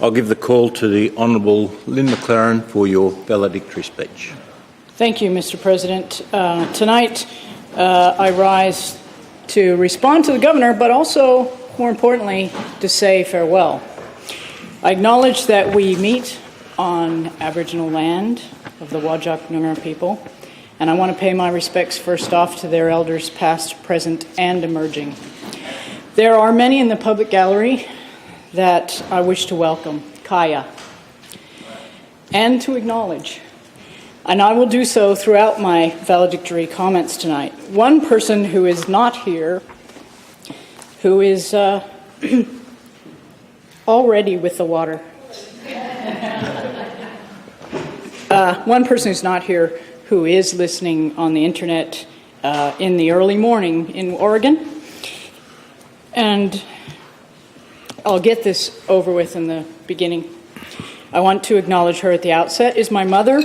I'll give the call to the Honourable Lynn MacLaren for your valedictory speech. Thank you, Mr. President. Tonight, I rise to respond to the Governor, but also, more importantly, to say farewell. I acknowledge that we meet on Aboriginal land of the Whadjuk Noongar people, and I want to pay my respects first off to their elders past, present, and emerging. There are many in the public gallery that I wish to welcome, Kaya, and to acknowledge, and I will do so throughout my valedictory comments tonight. One person who is not here, who is already with the water. One person who's not here who is listening on the internet in the early morning in Oregon. And I'll get this over with in the beginning. I want to acknowledge her at the outset, is my mother,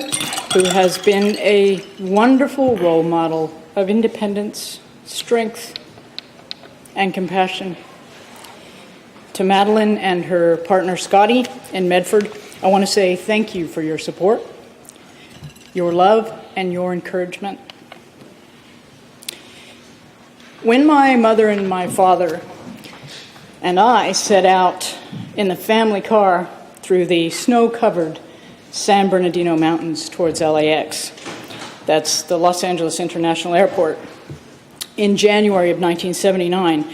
who has been a wonderful role model of independence, strength, and compassion. To Madeline and her partner Scotty in Medford, I want to say thank you for your support, your love, and your encouragement. When my mother and my father and I set out in the family car through the snow-covered San Bernardino Mountains towards LAX, that's the Los Angeles International Airport, in January of 1979,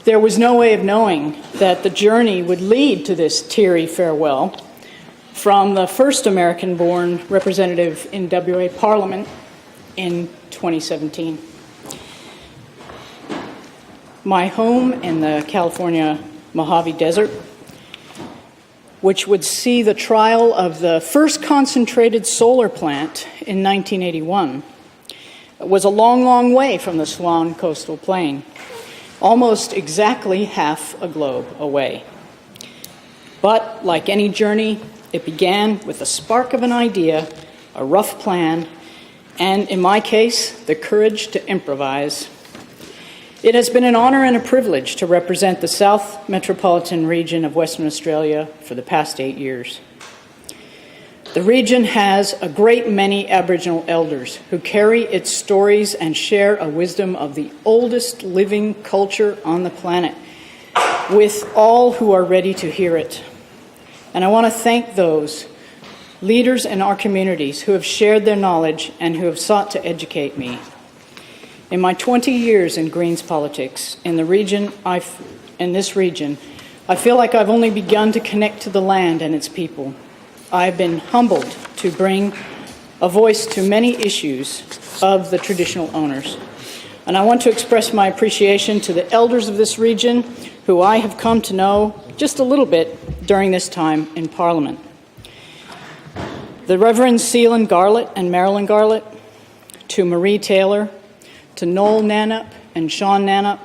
there was no way of knowing that the journey would lead to this teary farewell from the first American-born representative in WA Parliament in 2017. My home in the California Mojave Desert, which would see the trial of the first concentrated solar plant in 1981, was a long, long way from the Swan coastal plain, almost exactly half a globe away. But like any journey, it began with a spark of an idea, a rough plan, and in my case, the courage to improvise. It has been an honor and a privilege to represent the South Metropolitan region of Western Australia for the past 8 years. The region has a great many Aboriginal elders who carry its stories and share a wisdom of the oldest living culture on the planet with all who are ready to hear it. And I want to thank those leaders in our communities who have shared their knowledge and who have sought to educate me. In my 20 years in Greens politics in this region, I feel like I've only begun to connect to the land and its people. I've been humbled to bring a voice to many issues of the traditional owners. And I want to express my appreciation to the elders of this region who I have come to know just a little bit during this time in Parliament. The Reverends Seelan Garlett and Marilyn Garlett, to Marie Taylor, to Noel Nanup and Sean Nanup,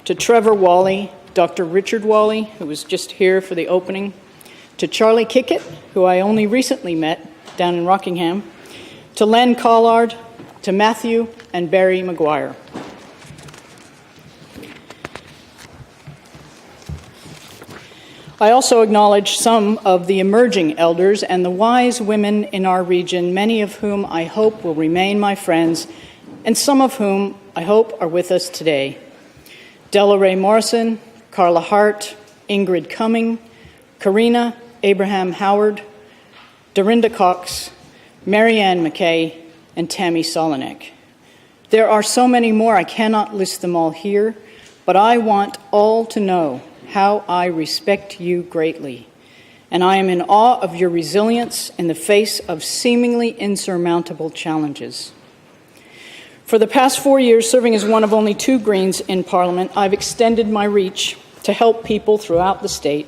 to Trevor Wally, Dr. Richard Wally, who was just here for the opening, to Charlie Kickett, who I only recently met down in Rockingham, to Len Collard, to Matthew and Barry Maguire. I also acknowledge some of the emerging elders and the wise women in our region, many of whom I hope will remain my friends, and some of whom I hope are with us today. Della Ray Morrison, Carla Hart, Ingrid Cumming, Karina Abraham Howard, Dorinda Cox, Marianne McKay, and Tammy Solinek. There are so many more, I cannot list them all here, but I want all to know how I respect you greatly, and I am in awe of your resilience in the face of seemingly insurmountable challenges. For the past 4 years, serving as one of only 2 Greens in Parliament, I've extended my reach to help people throughout the state,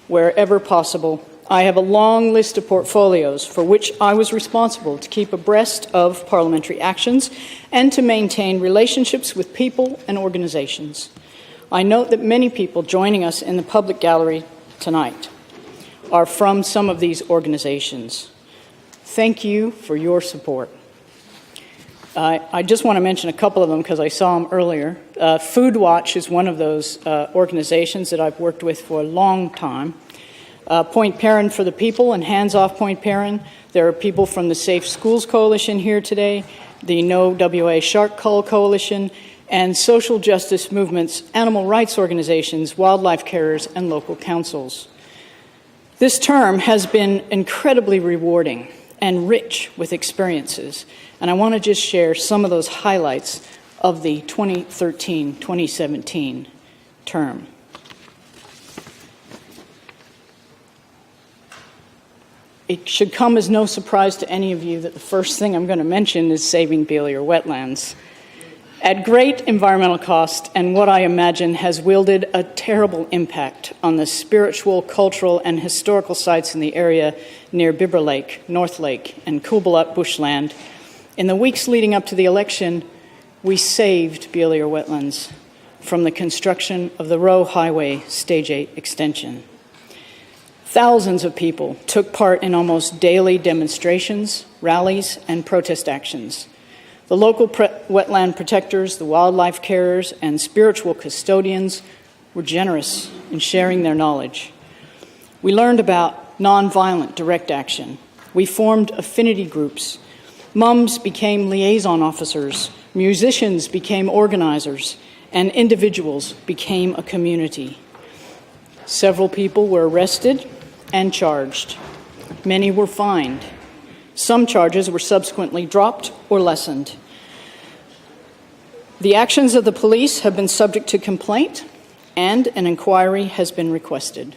wherever possible. I have a long list of portfolios for which I was responsible to keep abreast of parliamentary actions and to maintain relationships with people and organizations. I note that many people joining us in the public gallery tonight are from some of these organizations. Thank you for your support. I just want to mention a couple of them because I saw them earlier. Food Watch is one of those organizations that I've worked with for a long time. Point Perrin for the People and Hands Off Point Perrin. There are people from the Safe Schools Coalition here today, the No WA Shark Cull Coalition, and social justice movements, animal rights organizations, wildlife carers, and local councils. This term has been incredibly rewarding and rich with experiences, and I want to just share some of those highlights of the 2013-2017 term. It should come as no surprise to any of you that the first thing I'm going to mention is saving Beeliar wetlands. At great environmental cost, and what I imagine has wielded a terrible impact on the spiritual, cultural, and historical sites in the area near Bibber Lake, North Lake, and Coolbalut bushland, in the weeks leading up to the election, we saved Beeliar wetlands from the construction of the Roe Highway Stage 8 extension. Thousands of people took part in almost daily demonstrations, rallies, and protest actions. The local wetland protectors, the wildlife carers, and spiritual custodians were generous in sharing their knowledge. We learned about nonviolent direct action. We formed affinity groups. Mums became liaison officers, musicians became organizers, and individuals became a community. Several people were arrested and charged. Many were fined. Some charges were subsequently dropped or lessened. The actions of the police have been subject to complaint, and an inquiry has been requested.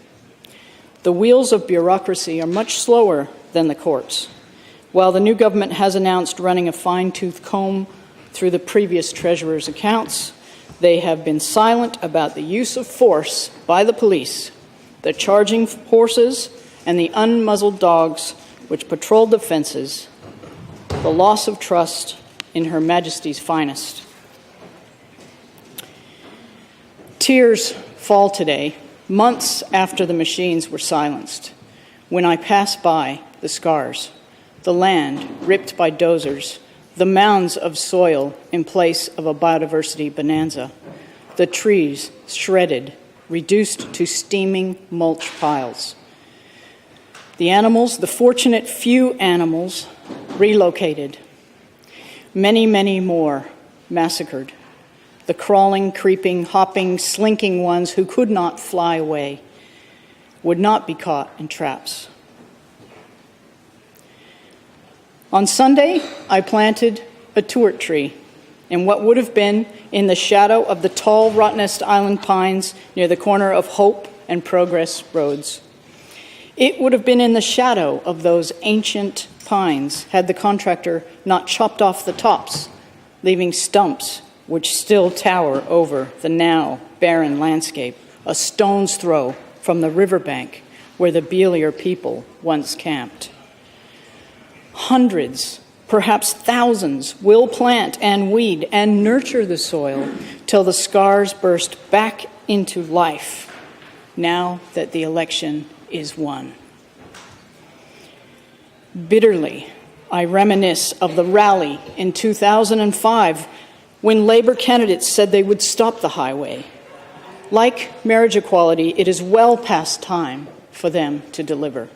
The wheels of bureaucracy are much slower than the courts. While the new government has announced running a fine-tooth comb through the previous treasurer's accounts, they have been silent about the use of force by the police, the charging horses, and the unmuzzled dogs which patrolled the fences, the loss of trust in Her Majesty's finest. Tears fall today, months after the machines were silenced, when I pass by the scars, the land ripped by dozers, the mounds of soil in place of a biodiversity bonanza, the trees shredded, reduced to steaming mulch piles. The animals, the fortunate few animals, relocated. Many, many more massacred. The crawling, creeping, hopping, slinking ones who could not fly away, would not be caught in traps. On Sunday, I planted a tuart tree in what would have been in the shadow of the tall Rottnest Island pines near the corner of Hope and Progress roads. It would have been in the shadow of those ancient pines had the contractor not chopped off the tops, leaving stumps which still tower over the now barren landscape, a stone's throw from the riverbank where the Beeliar people once camped. Hundreds, perhaps thousands, will plant and weed and nurture the soil till the scars burst back into life, now that the election is won. Bitterly, I reminisce of the rally in 2005 when Labour candidates said they would stop the highway. Like marriage equality, it is well past time for them to deliver.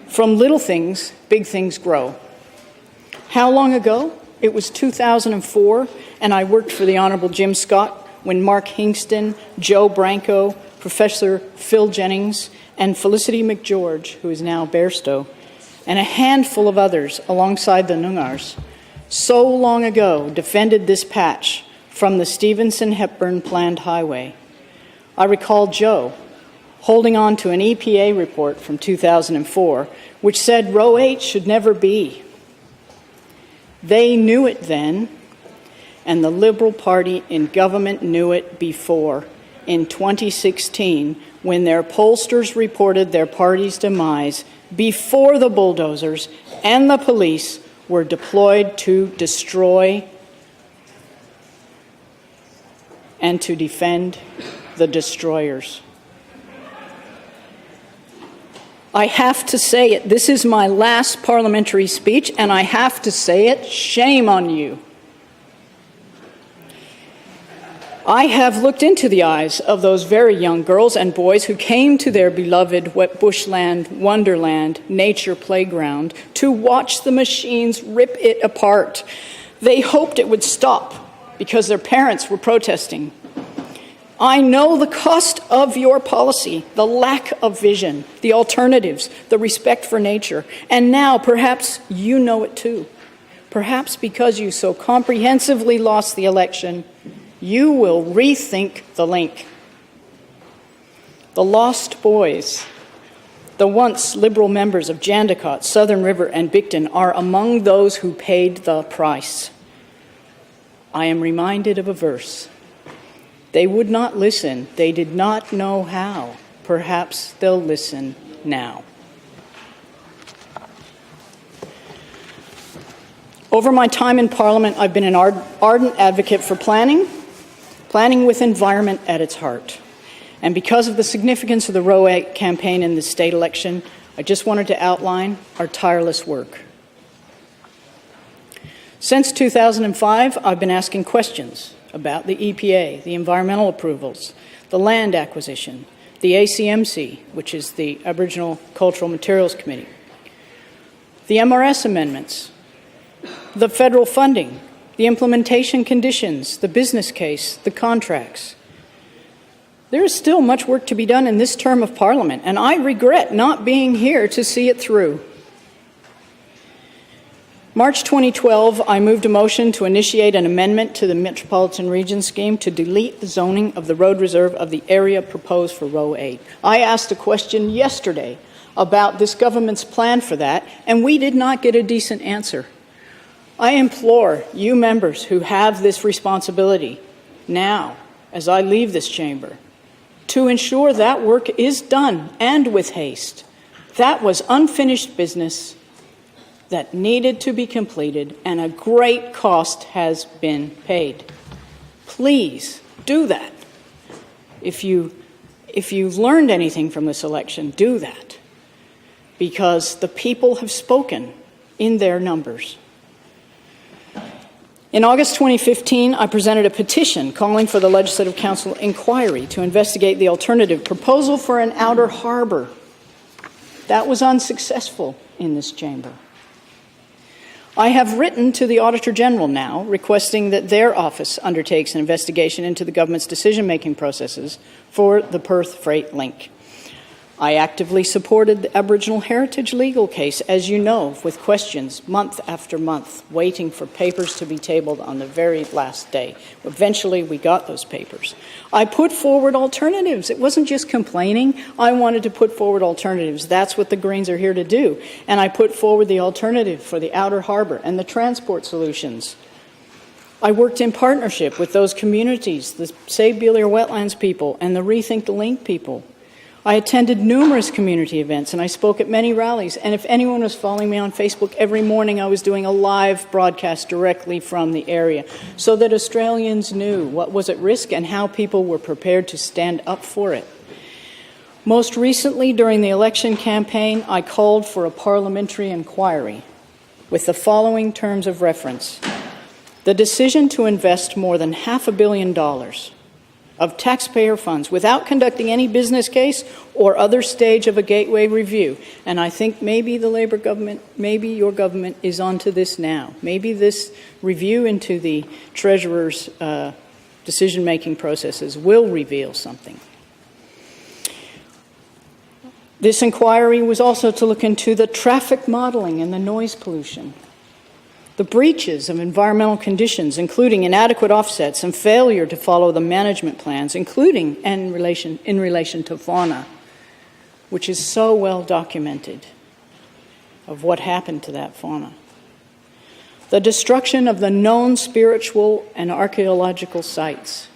From little things, big things grow. How long ago? It was 2004, and I worked for the Honourable Jim Scott when Mark Hingston, Joe Branco, Professor Phil Jennings, and Felicity McGeorge, who is now Bairstow, and a handful of others alongside the Noongars, so long ago defended this patch from the Stevenson-Hepburn planned highway. I recall Joe holding on to an EPA report from 2004, which said Row 8 should never be. They knew it then, and the Liberal Party in government knew it before, in 2016, when their pollsters reported their party's demise before the bulldozers and the police were deployed to destroy and to defend the destroyers. I have to say it. This is my last parliamentary speech, and I have to say it. Shame on you. I have looked into the eyes of those very young girls and boys who came to their beloved wet bushland, wonderland, nature playground to watch the machines rip it apart. They hoped it would stop because their parents were protesting. I know the cost of your policy, the lack of vision, the alternatives, the respect for nature, and now perhaps you know it too. Perhaps because you so comprehensively lost the election, you will rethink the link. The lost boys, the once liberal members of Jandakot, Southern River, and Bicton are among those who paid the price. I am reminded of a verse. They would not listen. They did not know how. Perhaps they'll listen now. Over my time in Parliament, I've been an ardent advocate for planning with environment at its heart. And because of the significance of the Row 8 campaign in the state election, I just wanted to outline our tireless work. Since 2005, I've been asking questions about the EPA, the environmental approvals, the land acquisition, the ACMC, which is the Aboriginal Cultural Materials Committee, the MRS amendments, the federal funding, the implementation conditions, the business case, the contracts. There is still much work to be done in this term of Parliament, and I regret not being here to see it through. March 2012, I moved a motion to initiate an amendment to the Metropolitan Region Scheme to delete the zoning of the road reserve of the area proposed for Row 8. I asked a question yesterday about this government's plan for that, and we did not get a decent answer. I implore you members who have this responsibility now, as I leave this chamber, to ensure that work is done and with haste. That was unfinished business that needed to be completed, and a great cost has been paid. Please do that. If you've learned anything from this election, do that, because the people have spoken in their numbers. In August 2015, I presented a petition calling for the Legislative Council inquiry to investigate the alternative proposal for an outer harbour. That was unsuccessful in this chamber. I have written to the Auditor General now, requesting that their office undertakes an investigation into the government's decision-making processes for the Perth Freight Link. I actively supported the Aboriginal Heritage legal case, as you know, with questions month after month, waiting for papers to be tabled on the very last day. Eventually, we got those papers. I put forward alternatives. It wasn't just complaining. I wanted to put forward alternatives. That's what the Greens are here to do. And I put forward the alternative for the outer harbour and the transport solutions. I worked in partnership with those communities, the Save Beeliar Wetlands people and the Rethink the Link people. I attended numerous community events and I spoke at many rallies. And if anyone was following me on Facebook, every morning I was doing a live broadcast directly from the area so that Australians knew what was at risk and how people were prepared to stand up for it. Most recently, during the election campaign, I called for a parliamentary inquiry with the following terms of reference. The decision to invest more than $500 million of taxpayer funds without conducting any business case or other stage of a gateway review. And I think maybe the Labour government, maybe your government is onto this now. Maybe this review into the Treasurer's decision-making processes will reveal something. This inquiry was also to look into the traffic modelling and the noise pollution, the breaches of environmental conditions, including inadequate offsets and failure to follow the management plans, including in relation to fauna, which is so well documented of what happened to that fauna. The destruction of the known spiritual and archaeological sites,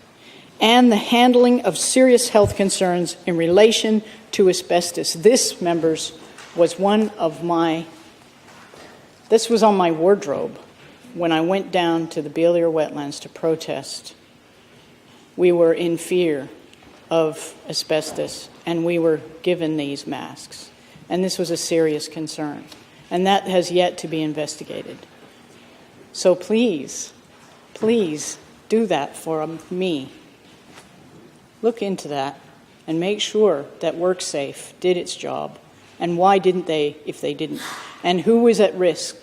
and the handling of serious health concerns in relation to asbestos. This, members, was This was on my wardrobe when I went down to the Beeliar Wetlands to protest. We were in fear of asbestos, and we were given these masks. And this was a serious concern. And that has yet to be investigated. So please, please do that for me. look into that and make sure that WorkSafe did its job. And why didn't they, if they didn't? And who is at risk?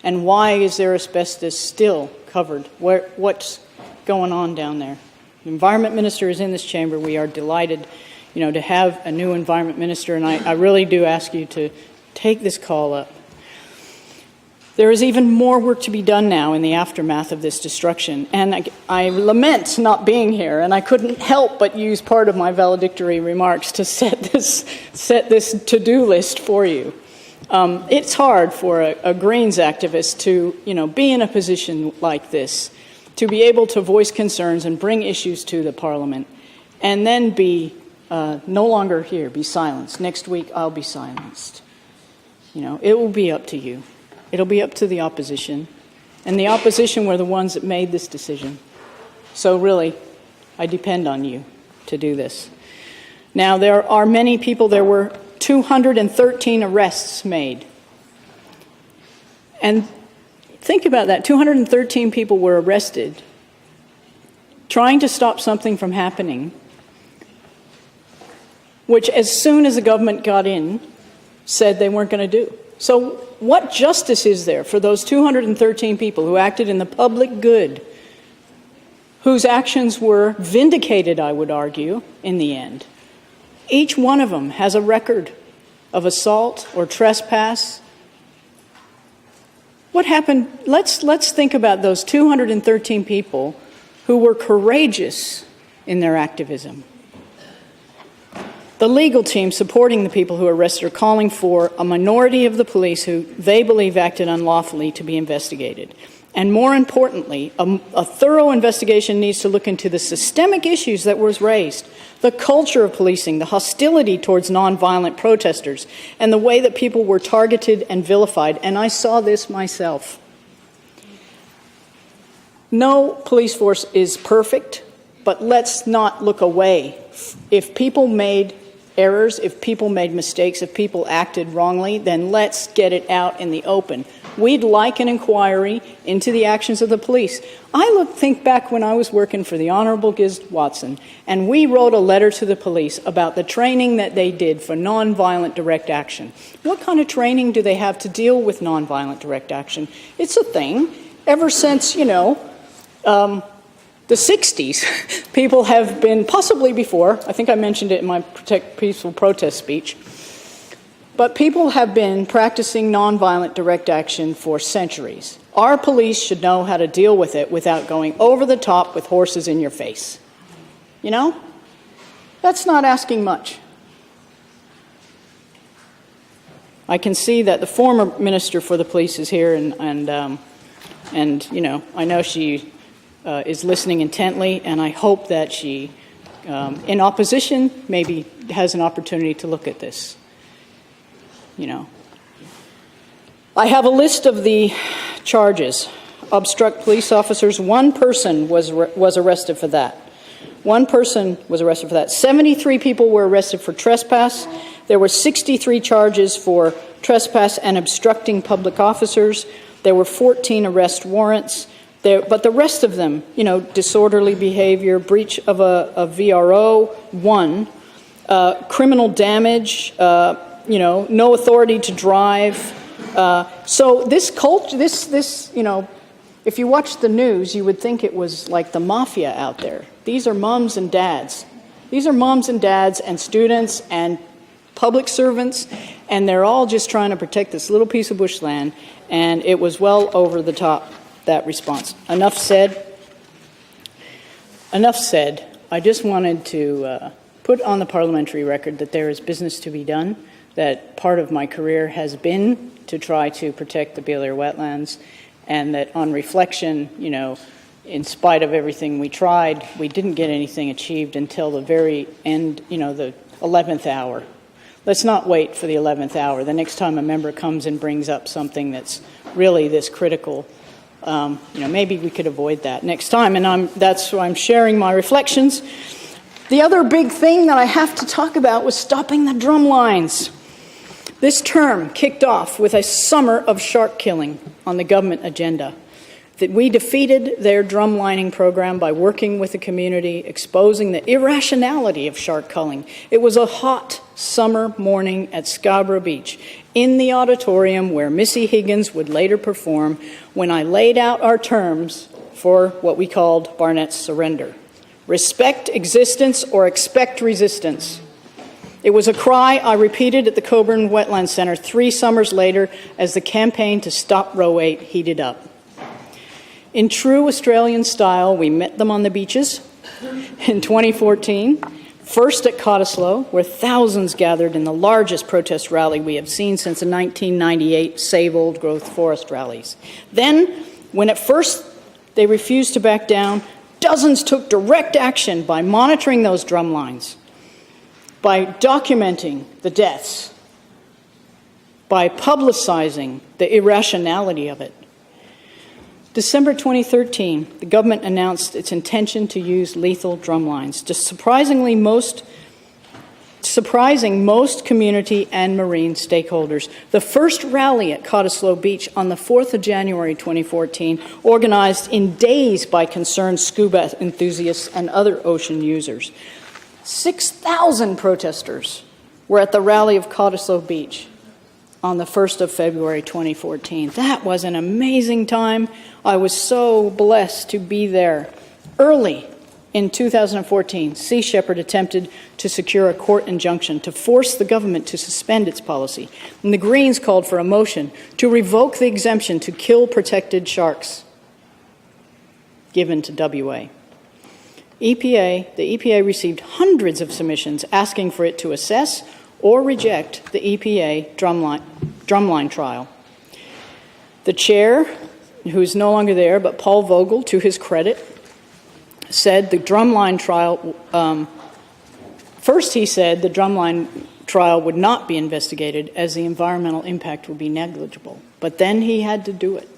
And why is there asbestos still covered? What's going on down there? The Environment Minister is in this chamber. We are delighted, to have a new Environment Minister, and I really do ask you to take this call up. There is even more work to be done now in the aftermath of this destruction, and I lament not being here, and I couldn't help but use part of my valedictory remarks to set this to-do list for you. It's hard for a Greens activist to, be in a position like this, to be able to voice concerns and bring issues to the Parliament, and then be no longer here, be silenced. Next week, I'll be silenced. It will be up to you. It'll be up to the opposition. And the opposition were the ones that made this decision. So really, I depend on you to do this. Now, there are many people. There were 213 arrests made. And think about that. 213 people were arrested trying to stop something from happening, which as soon as the government got in, said they weren't going to do. So what justice is there for those 213 people who acted in the public good, whose actions were vindicated, I would argue, in the end? Each one of them has a record of assault or trespass. What happened? Let's think about those 213 people who were courageous in their activism. The legal team supporting the people who were arrested are calling for a minority of the police who they believe acted unlawfully to be investigated. And more importantly, a thorough investigation needs to look into the systemic issues that was raised, the culture of policing, the hostility towards nonviolent protesters, and the way that people were targeted and vilified. And I saw this myself. No police force is perfect, but let's not look away. If people made errors, if people made mistakes, if people acted wrongly, then let's get it out in the open. We'd like an inquiry into the actions of the police. I think back when I was working for the Honorable Giz Watson, and we wrote a letter to the police about the training that they did for nonviolent direct action. What kind of training do they have to deal with nonviolent direct action? It's a thing. Ever since, the 60s, people have been, possibly before, I think I mentioned it in my Peaceful Protest speech, but people have been practicing nonviolent direct action for centuries. Our police should know how to deal with it without going over the top with horses in your face. That's not asking much. I can see that the former Minister for the Police is here, and I know she is listening intently, and I hope that she, in opposition, maybe has an opportunity to look at this. I have a list of the charges. Obstruct police officers. One person was arrested for that. 73 people were arrested for trespass. There were 63 charges for trespass and obstructing public officers. There were 14 arrest warrants. But the rest of them, disorderly behavior, breach of a VRO, 1, criminal damage, no authority to drive. So this culture, if you watch the news, you would think it was like the mafia out there. These are moms and dads. These are moms and dads and students and public servants, and they're all just trying to protect this little piece of bushland, and it was well over the top, that response. Enough said. I just wanted to put on the parliamentary record that there is business to be done, that part of my career has been to try to protect the Beale Ear wetlands, and that on reflection, in spite of everything we tried, we didn't get anything achieved until the very end, the 11th hour. Let's not wait for the 11th hour. The next time a member comes and brings up something that's really this critical, maybe we could avoid that next time. And that's why I'm sharing my reflections. The other big thing that I have to talk about was stopping the drum lines. This term kicked off with a summer of shark killing on the government agenda. that we defeated their drumlining program by working with the community, exposing the irrationality of shark culling. It was a hot summer morning at Scarborough Beach, in the auditorium where Missy Higgins would later perform, when I laid out our terms for what we called Barnett's surrender. Respect existence or expect resistance. It was a cry I repeated at the Coburn Wetland Center 3 summers later as the campaign to stop Row 8 heated up. In true Australian style, we met them on the beaches in 2014, first at Cottesloe, where thousands gathered in the largest protest rally we have seen since the 1998 Save Old Growth Forest rallies. Then, when at first they refused to back down, dozens took direct action by monitoring those drum lines, by documenting the deaths, by publicizing the irrationality of it. December 2013, the government announced its intention to use lethal drumlines, surprising most community and marine stakeholders. The first rally at Cottesloe Beach on the 4th of January 2014, organized in days by concerned scuba enthusiasts and other ocean users. 6,000 protesters were at the rally of Cottesloe Beach on the 1st of February 2014. That was an amazing time. I was so blessed to be there. Early in 2014, Sea Shepherd attempted to secure a court injunction to force the government to suspend its policy, and the Greens called for a motion to revoke the exemption to kill protected sharks given to WA. The EPA received hundreds of submissions asking for it to assess or reject the EPA drumline trial. The chair, who is no longer there, but Paul Vogel, to his credit, said the drumline trial, first he said the drumline trial would not be investigated as the environmental impact would be negligible. But then he had to do it.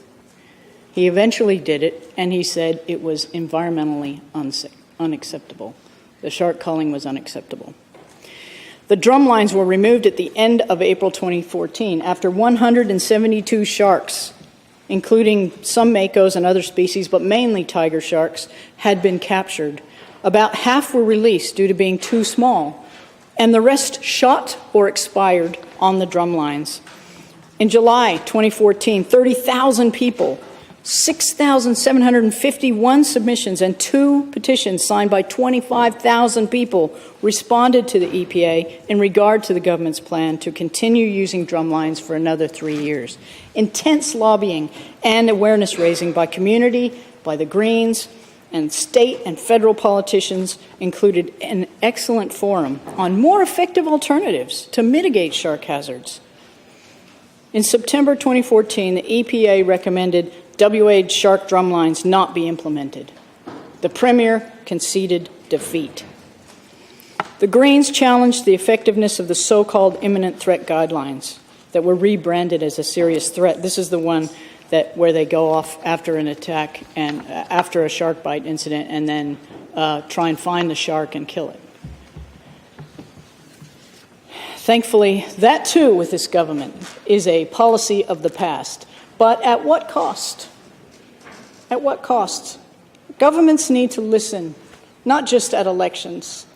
He eventually did it, and he said it was environmentally unacceptable. The shark culling was unacceptable. The drumlines were removed at the end of April 2014 after 172 sharks, including some makos and other species, but mainly tiger sharks, had been captured. About half were released due to being too small, and the rest shot or expired on the drumlines. In July 2014, 30,000 people, 6,751 submissions, and 2 petitions signed by 25,000 people responded to the EPA in regard to the government's plan to continue using drumlines for another 3 years. Intense lobbying and awareness raising by community, by the Greens, and state and federal politicians included an excellent forum on more effective alternatives to mitigate shark hazards. In September 2014, the EPA recommended WA shark drumlines not be implemented. The Premier conceded defeat. The Greens challenged the effectiveness of the so-called imminent threat guidelines that were rebranded as a serious threat. This is the one where they go off after an attack and after a shark bite incident and then try and find the shark and kill it. Thankfully, that too with this government is a policy of the past. But at what cost? At what cost? Governments need to listen, not just at elections.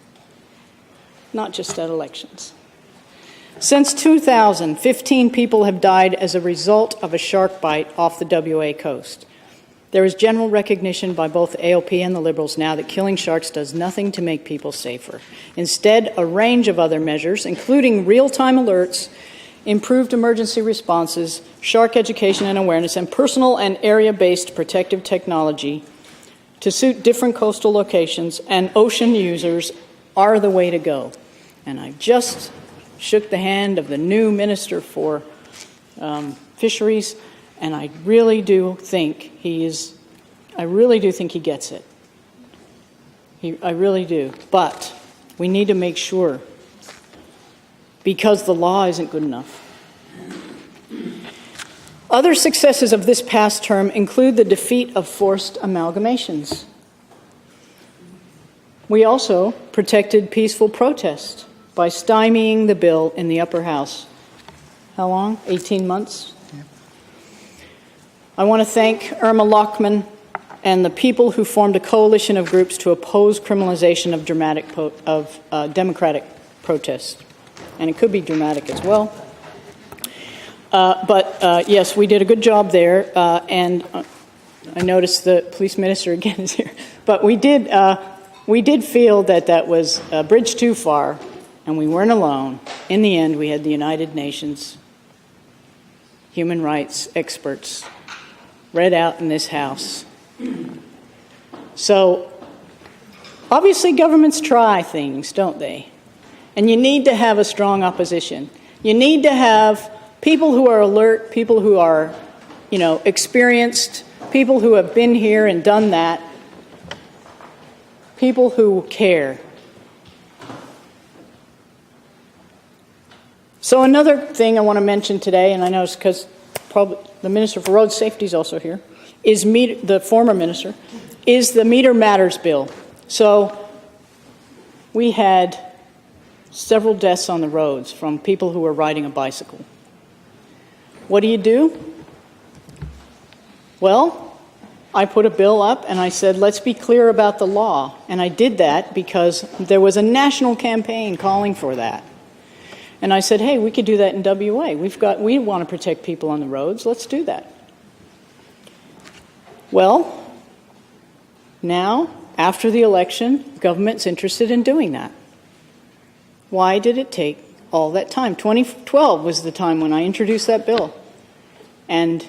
Not just at elections. Since 2000, 15 people have died as a result of a shark bite off the WA coast. There is general recognition by both the ALP and the Liberals now that killing sharks does nothing to make people safer. Instead, a range of other measures, including real-time alerts, improved emergency responses, shark education and awareness, and personal and area-based protective technology to suit different coastal locations and ocean users are the way to go. And I just shook the hand of the new Minister for Fisheries, and I really do think he gets it. I really do. But we need to make sure, because the law isn't good enough. Other successes of this past term include the defeat of forced amalgamations. We also protected peaceful protest by stymieing the bill in the upper house. How long? 18 months? Yeah. I want to thank Irma Lockman and the people who formed a coalition of groups to oppose criminalization of democratic protest. And it could be dramatic as well. But yes, we did a good job there, and I noticed the police minister again is here. But we did feel that that was a bridge too far, and we weren't alone. In the end, we had the United Nations human rights experts read out in this House. So, obviously governments try things, don't they? And you need to have a strong opposition. You need to have people who are alert, people who are, experienced, people who have been here and done that, people who care. So another thing I want to mention today, and I know it's because probably the Minister for Road Safety is also here, is the former minister, is the Meter Matters bill. So we had several deaths on the roads from people who were riding a bicycle. What do? Well, I put a bill up and I said, let's be clear about the law. And I did that because there was a national campaign calling for that. And I said, hey, we could do that in WA. We want to protect people on the roads. Let's do that. Well, now, after the election, government's interested in doing that. Why did it take all that time? 2012 was the time when I introduced that bill. And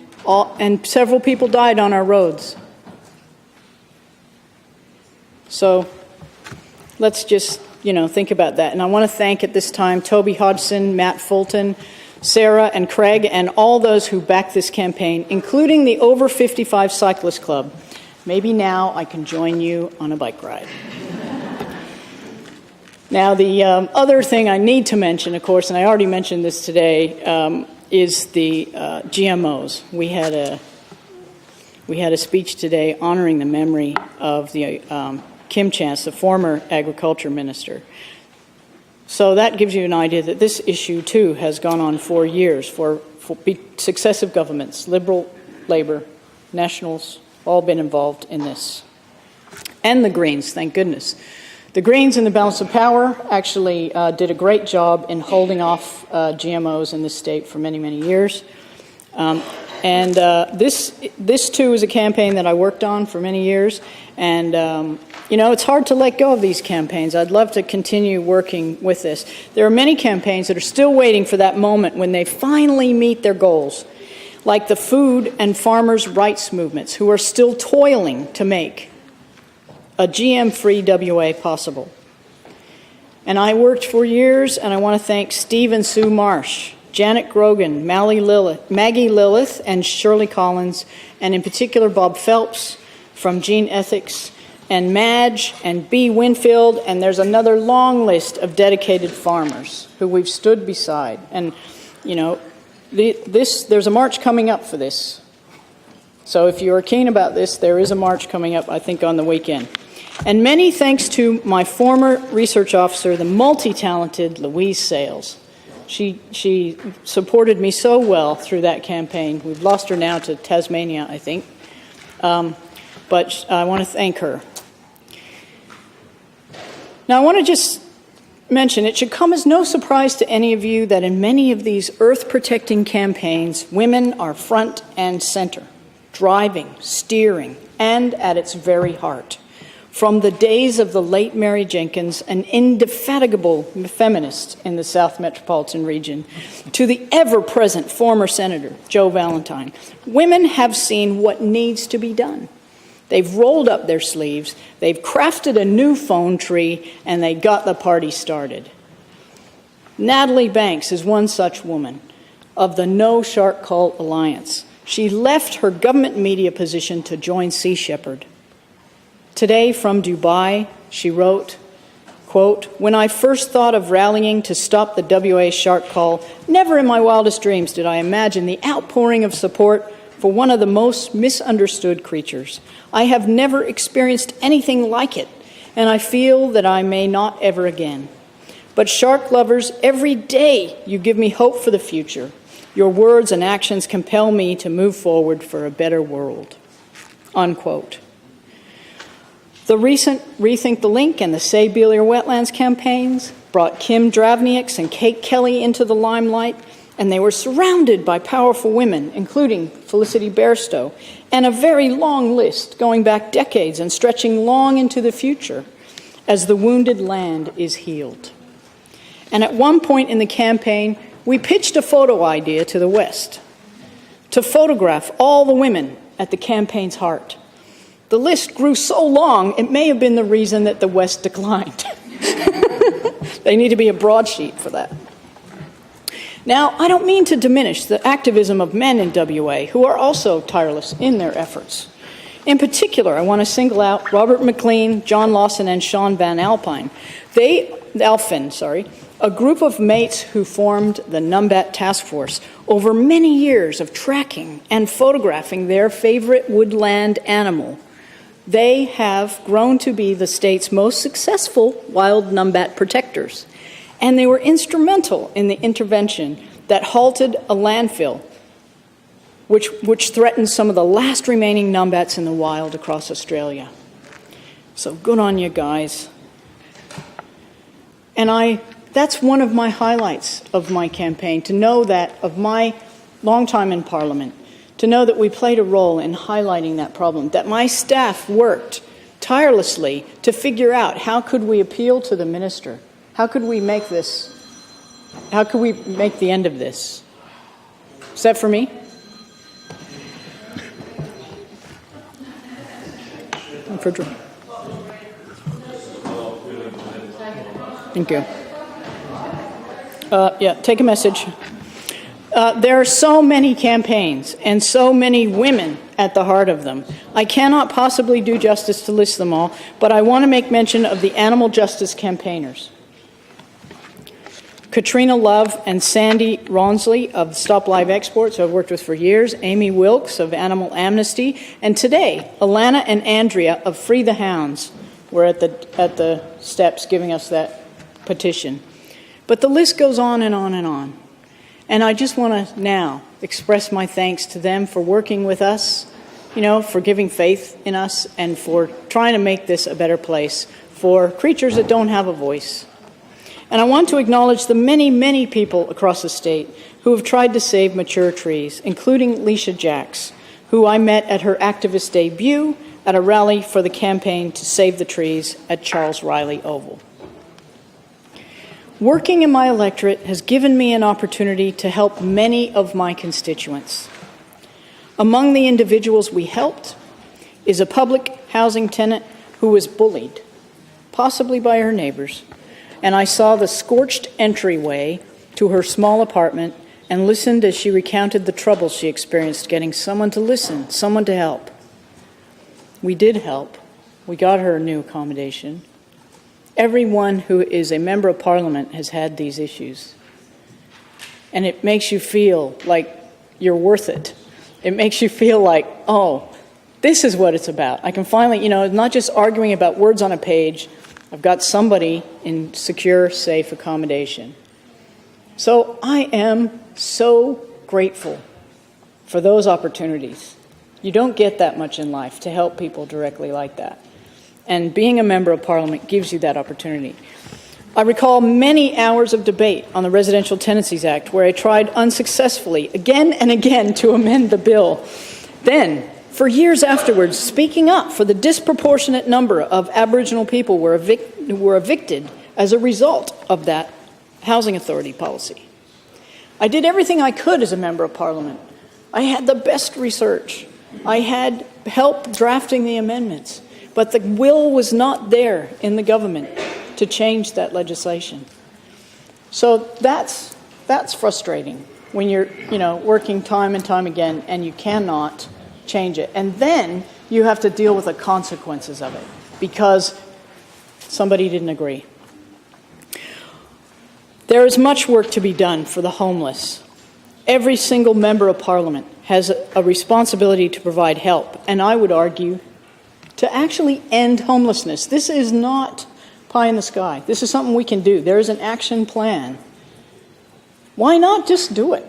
several people died on our roads. So let's just, think about that. And I want to thank at this time Toby Hodgson, Matt Fulton, Sarah and Craig, and all those who backed this campaign, including the Over 55 Cyclist Club. Maybe now I can join you on a bike ride. Now, the other thing I need to mention, of course, and I already mentioned this today, is the GMOs. We had a speech today honoring the memory of the Kim Chance, the former agriculture minister. So that gives you an idea that this issue, too, has gone on for years, for successive governments, Liberal, Labour, Nationals, all been involved in this. And the Greens, thank goodness. The Greens in the balance of power actually did a great job in holding off GMOs in this state for many, many years. This too is a campaign that I worked on for many years. And, it's hard to let go of these campaigns. I'd love to continue working with this. There are many campaigns that are still waiting for that moment when they finally meet their goals, like the food and farmers' rights movements, who are still toiling to make a GM-free WA possible. And I worked for years, and I want to thank Steve and Sue Marsh, Janet Grogan, Maggie Lilith, and Shirley Collins, and in particular Bob Phelps from Gene Ethics, and Madge and B. Winfield, and there's another long list of dedicated farmers who we've stood beside. And, there's a march coming up for this. So if you're keen about this, there is a march coming up, I think, on the weekend. And many thanks to my former research officer, the multi-talented Louise Sales. She supported me so well through that campaign. We've lost her now to Tasmania, I think. But I want to thank her. Now, I want to just mention, it should come as no surprise to any of you that in many of these earth-protecting campaigns, women are front and center, driving, steering, and at its very heart. From the days of the late Mary Jenkins, an indefatigable feminist in the South Metropolitan region, to the ever-present former Senator Joe Valentine, women have seen what needs to be done. They've rolled up their sleeves, they've crafted a new phone tree, and they got the party started. Natalie Banks is one such woman of the No Shark Cult Alliance. She left her government media position to join Sea Shepherd. Today from Dubai, she wrote, quote, "When I first thought of rallying to stop the WA shark cull, never in my wildest dreams did I imagine the outpouring of support for one of the most misunderstood creatures. I have never experienced anything like it, and I feel that I may not ever again. But shark lovers, every day you give me hope for the future. Your words and actions compel me to move forward for a better world." Unquote. The recent Rethink the Link and the Save Beeliar Wetlands campaigns brought Kim Dravnieks and Kate Kelly into the limelight, and they were surrounded by powerful women, including Felicity Bairstow, and a very long list going back decades and stretching long into the future as the wounded land is healed. And at one point in the campaign, we pitched a photo idea to the West to photograph all the women at the campaign's heart. The list grew so long, it may have been the reason that the West declined. They need to be a broadsheet for that. Now, I don't mean to diminish the activism of men in WA who are also tireless in their efforts. In particular, I want to single out Robert McLean, John Lawson, and Sean Van Alpine. A group of mates who formed the Numbat Task Force over many years of tracking and photographing their favorite woodland animal. They have grown to be the state's most successful wild numbat protectors, and they were instrumental in the intervention that halted a landfill which threatened some of the last remaining numbats in the wild across Australia. So good on you guys. And that's one of my highlights of my campaign, to know that, of my long time in Parliament, to know that we played a role in highlighting that problem, that my staff worked tirelessly to figure out how could we appeal to the minister, how could we make the end of this. Is that for me? For Drew. Thank you. Take a message. There are so many campaigns and so many women at the heart of them. I cannot possibly do justice to list them all, but I want to make mention of the animal justice campaigners. Katrina Love and Sandy Ronsley of Stop Live Exports, who I've worked with for years, Amy Wilkes of Animal Amnesty, and today, Alana and Andrea of Free the Hounds were at the steps giving us that petition. But the list goes on and on and on. And I just want to now express my thanks to them for working with us, for giving faith in us, and for trying to make this a better place for creatures that don't have a voice. And I want to acknowledge the many, many people across the state who have tried to save mature trees, including Leisha Jacks, who I met at her activist debut at a rally for the campaign to save the trees at Charles Riley Oval. Working in my electorate has given me an opportunity to help many of my constituents. Among the individuals we helped is a public housing tenant who was bullied, possibly by her neighbors, and I saw the scorched entryway to her small apartment and listened as she recounted the trouble she experienced getting someone to listen, someone to help. We did help. We got her a new accommodation. Everyone who is a member of Parliament has had these issues. And it makes you feel like you're worth it. It makes you feel like, oh, this is what it's about. I can finally, not just arguing about words on a page. I've got somebody in secure, safe accommodation. So I am so grateful for those opportunities. You don't get that much in life to help people directly like that. And being a member of Parliament gives you that opportunity. I recall many hours of debate on the Residential Tenancies Act where I tried unsuccessfully again and again to amend the bill. Then, for years afterwards, speaking up for the disproportionate number of Aboriginal people who were evicted as a result of that housing authority policy. I did everything I could as a member of Parliament. I had the best research. I had help drafting the amendments. But the will was not there in the government to change that legislation. So that's frustrating when you're working time and time again and you cannot change it. And then you have to deal with the consequences of it because somebody didn't agree. There is much work to be done for the homeless. Every single member of Parliament has a responsibility to provide help, and I would argue to actually end homelessness. This is not pie in the sky. This is something we can do. There is an action plan. Why not just do it?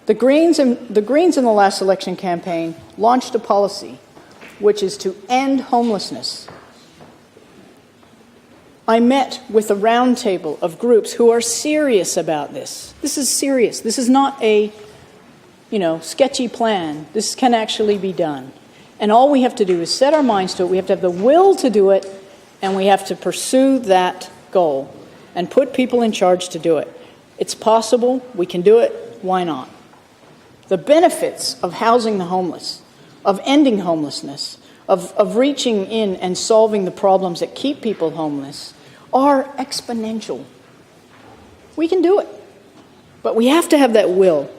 The Greens in the last election campaign launched a policy which is to end homelessness. I met with a roundtable of groups who are serious about this. This is serious. This is not a, sketchy plan. This can actually be done. And all we have to do is set our minds to it. We have to have the will to do it, and we have to pursue that goal and put people in charge to do it. It's possible. We can do it. Why not? The benefits of housing the homeless, of ending homelessness, of reaching in and solving the problems that keep people homeless are exponential. We can do it, but we have to have that will.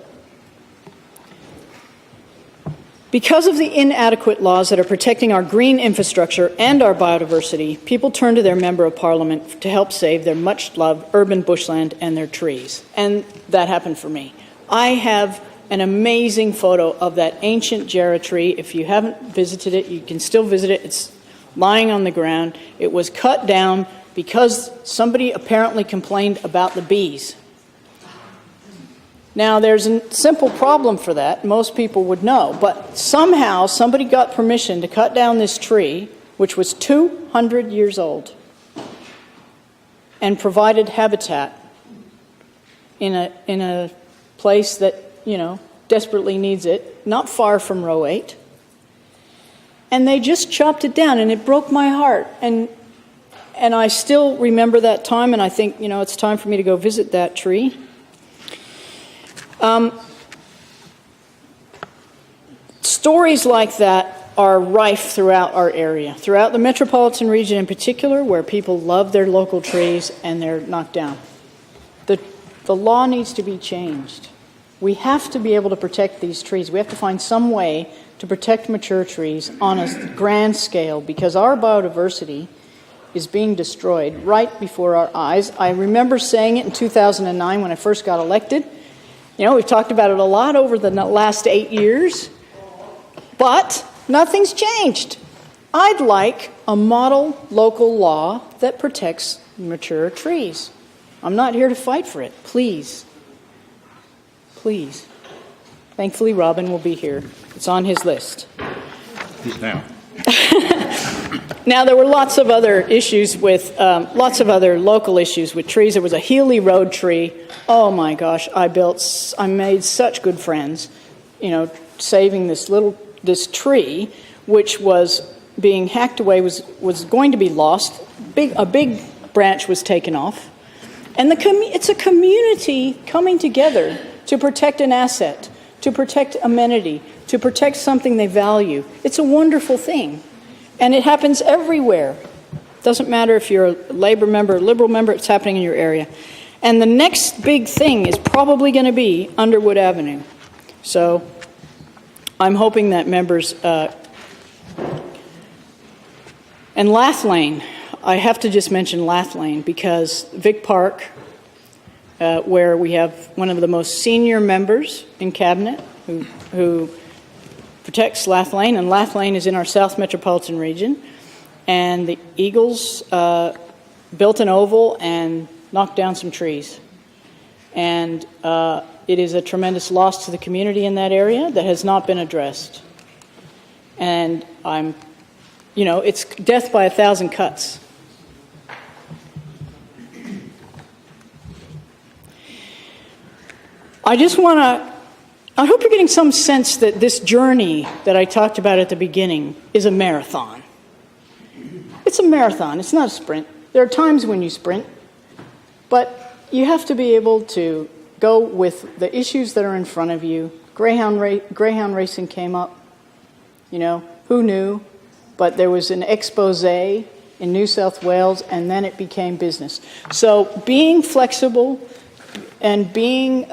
Because of the inadequate laws that are protecting our green infrastructure and our biodiversity, people turn to their Member of Parliament to help save their much-loved urban bushland and their trees. And that happened for me. I have an amazing photo of that ancient jarrah tree. If you haven't visited it, you can still visit it. It's lying on the ground. It was cut down because somebody apparently complained about the bees. Now, there's a simple problem for that. Most people would know. But somehow, somebody got permission to cut down this tree, which was 200 years old, and provided habitat in a place that, desperately needs it, not far from Row 8. And they just chopped it down, and it broke my heart. And I still remember that time, and I think, it's time for me to go visit that tree. Stories like that are rife throughout our area, throughout the metropolitan region in particular, where people love their local trees and they're knocked down. The law needs to be changed. We have to be able to protect these trees. We have to find some way to protect mature trees on a grand scale, because our biodiversity is being destroyed right before our eyes. I remember saying it in 2009 when I first got elected. We've talked about it a lot over the last 8 years, but nothing's changed. I'd like a model local law that protects mature trees. I'm not here to fight for it. Please. Please. Thankfully, Robin will be here. It's on his list. He's now. Now, there were lots of other issues with, lots of other local issues with trees. There was a Healy Road tree. Oh my gosh, I made such good friends, saving this tree, which was being hacked away, was going to be lost. A big branch was taken off. And it's a community coming together to protect an asset, to protect amenity, to protect something they value. It's a wonderful thing. And it happens everywhere. Doesn't matter if you're a Labour member, a Liberal member, it's happening in your area. And the next big thing is probably going to be Underwood Avenue. So I'm hoping that members... and Lath Lane. I have to just mention Lath Lane because Vic Park, where we have one of the most senior members in Cabinet who protects Lath Lane, and Lath Lane is in our South Metropolitan region, and the Eagles built an oval and knocked down some trees. And it is a tremendous loss to the community in that area that has not been addressed. And it's death by 1,000 cuts. I hope you're getting some sense that this journey that I talked about at the beginning is a marathon. It's a marathon, it's not a sprint. There are times when you sprint, but you have to be able to go with the issues that are in front of you. Greyhound racing came up, who knew? But there was an expose in New South Wales, and then it became business. So being flexible and being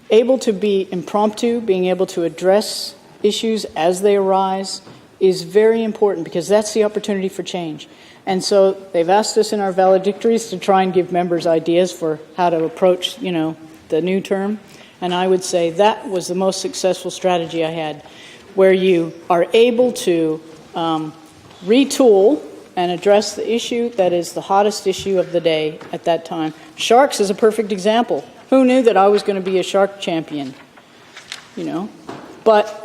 able to be impromptu, being able to address issues as they arise is very important, because that's the opportunity for change. And so they've asked us in our valedictories to try and give members ideas for how to approach, the new term. And I would say that was the most successful strategy I had, where you are able to retool and address the issue that is the hottest issue of the day at that time. Sharks is a perfect example. Who knew that I was going to be a shark champion? But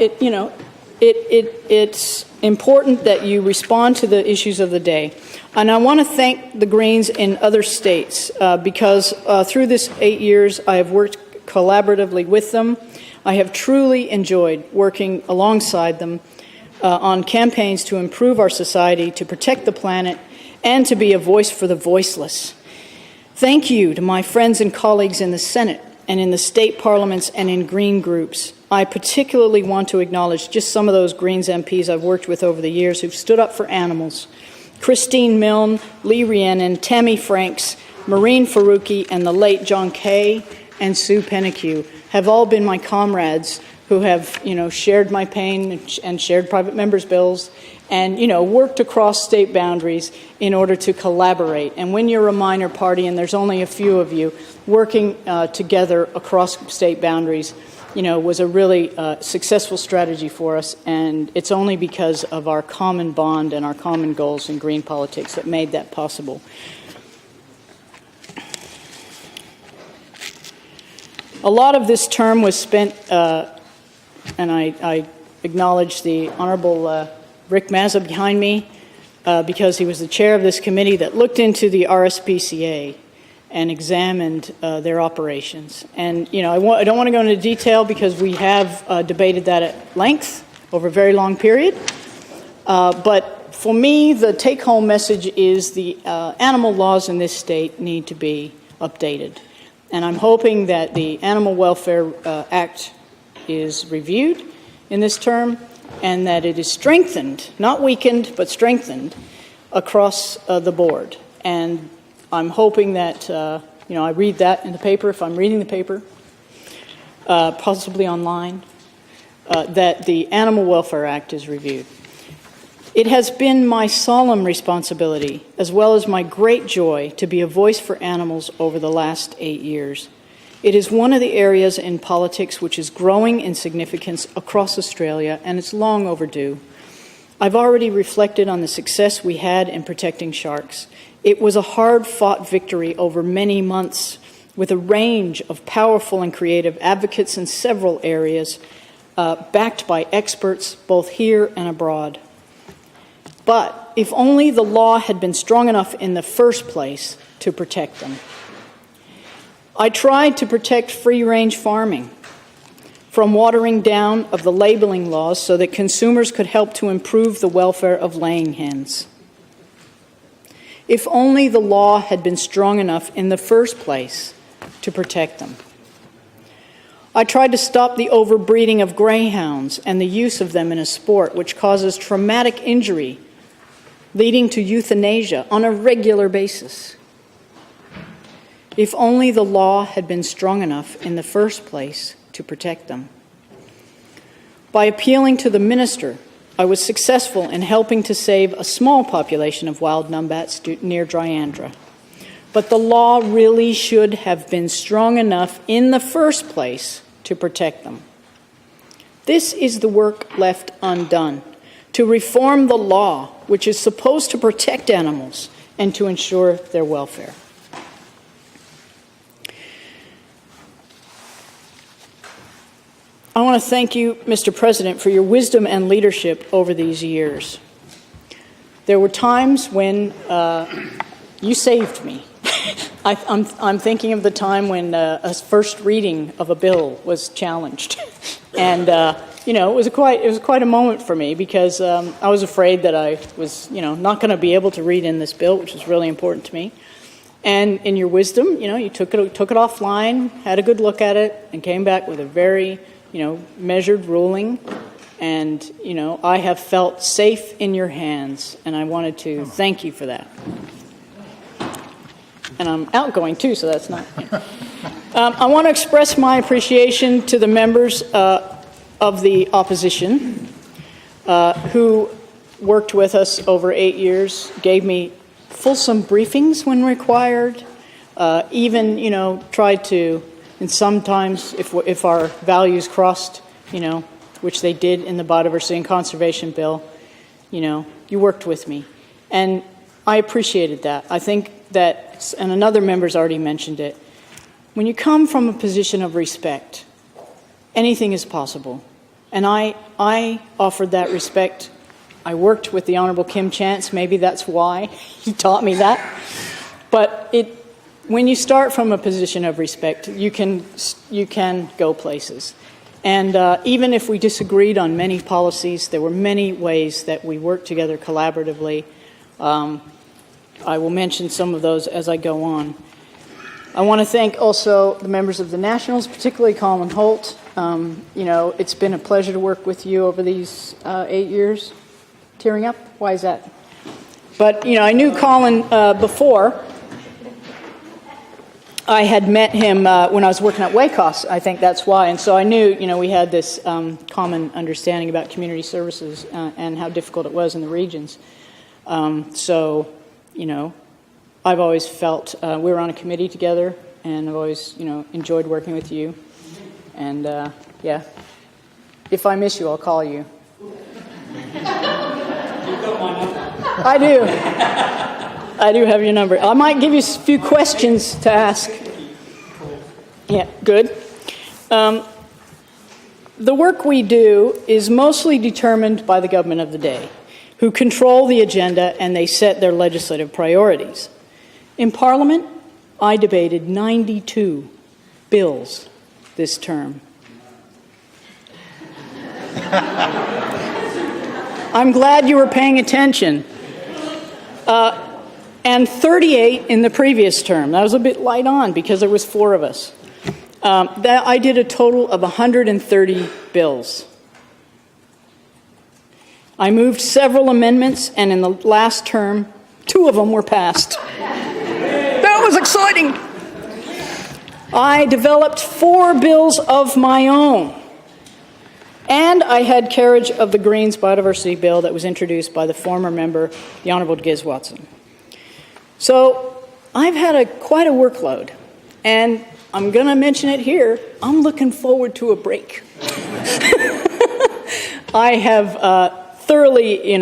it's important that you respond to the issues of the day. And I want to thank the Greens in other states because through this 8 years, I have worked collaboratively with them. I have truly enjoyed working alongside them on campaigns to improve our society, to protect the planet, and to be a voice for the voiceless. Thank you to my friends and colleagues in the Senate and in the state parliaments and in Green groups. I particularly want to acknowledge just some of those Greens MPs I've worked with over the years who've stood up for animals. Christine Milne, Lee Rhiannon, Tammy Franks, Maureen Faruqi, and the late John Kay and Sue Penneque have all been my comrades who have, shared my pain and shared private members' bills and, worked across state boundaries in order to collaborate. And when you're a minor party and there's only a few of you, working together across state boundaries, was a really successful strategy for us. And it's only because of our common bond and our common goals in green politics that made that possible. A lot of this term was spent, and I acknowledge the Honourable Rick Mazza behind me, because he was the chair of this committee that looked into the RSPCA and examined their operations. And, I don't want to go into detail because we have debated that at length over a very long period. But for me, the take-home message is the animal laws in this state need to be updated. And I'm hoping that the Animal Welfare Act is reviewed in this term and that it is strengthened, not weakened, but strengthened across the board. And I'm hoping that, I read that in the paper, if I'm reading the paper, possibly online, that the Animal Welfare Act is reviewed. It has been my solemn responsibility, as well as my great joy, to be a voice for animals over the last 8 years. It is one of the areas in politics which is growing in significance across Australia, and it's long overdue. I've already reflected on the success we had in protecting sharks. It was a hard-fought victory over many months, with a range of powerful and creative advocates in several areas, backed by experts both here and abroad. But if only the law had been strong enough in the first place to protect them. I tried to protect free-range farming from watering down of the labeling laws so that consumers could help to improve the welfare of laying hens. If only the law had been strong enough in the first place to protect them. I tried to stop the overbreeding of greyhounds and the use of them in a sport which causes traumatic injury, leading to euthanasia on a regular basis. If only the law had been strong enough in the first place to protect them. By appealing to the minister, I was successful in helping to save a small population of wild numbats near Dryandra. But the law really should have been strong enough in the first place to protect them. This is the work left undone, to reform the law, which is supposed to protect animals and to ensure their welfare. I want to thank you, Mr. President, for your wisdom and leadership over these years. There were times when you saved me. I'm thinking of the time when a first reading of a bill was challenged, and it was quite a moment for me because I was afraid that I was not going to be able to read in this bill, which was really important to me. And in your wisdom, you took it offline, had a good look at it, and came back with a very measured ruling. And I have felt safe in your hands, and I wanted to thank you for that. And I'm outgoing too, so that's not. I want to express my appreciation to the members of the opposition who worked with us over 8 years, gave me fulsome briefings when required, even tried to, and sometimes if our values crossed, which they did in the biodiversity and conservation bill, you worked with me, and I appreciated that. I think that, and another member's already mentioned it, when you come from a position of respect, anything is possible. And I offered that respect. I worked with the Honorable Kim Chance. Maybe that's why he taught me that. But when you start from a position of respect, you can go places. And even if we disagreed on many policies, there were many ways that we worked together collaboratively. I will mention some of those as I go on. I want to thank also the members of the Nationals, particularly Colin Holt. It's been a pleasure to work with you over these 8 years. Tearing up? Why is that? But, I knew Colin before. I had met him when I was working at Waycross. I think that's why. And so I knew, we had this common understanding about community services and how difficult it was in the regions. I've always felt we were on a committee together, and I've always, enjoyed working with you. And, if I miss you, I'll call you. You've got my number. I do. I do have your number. I might give you a few questions to ask. Yeah, good. The work we do is mostly determined by the government of the day, who control the agenda and they set their legislative priorities. In Parliament, I debated 92 bills this term. I'm glad you were paying attention. And 38 in the previous term. That was a bit light on because there was 4 of us. I did a total of 130 bills. I moved several amendments, and in the last term, 2 of them were passed. That was exciting. I developed 4 bills of my own. And I had carriage of the Greens biodiversity bill that was introduced by the former member, the Honourable Giz Watson. So I've had quite a workload, and I'm going to mention it here. I'm looking forward to a break. I have thoroughly,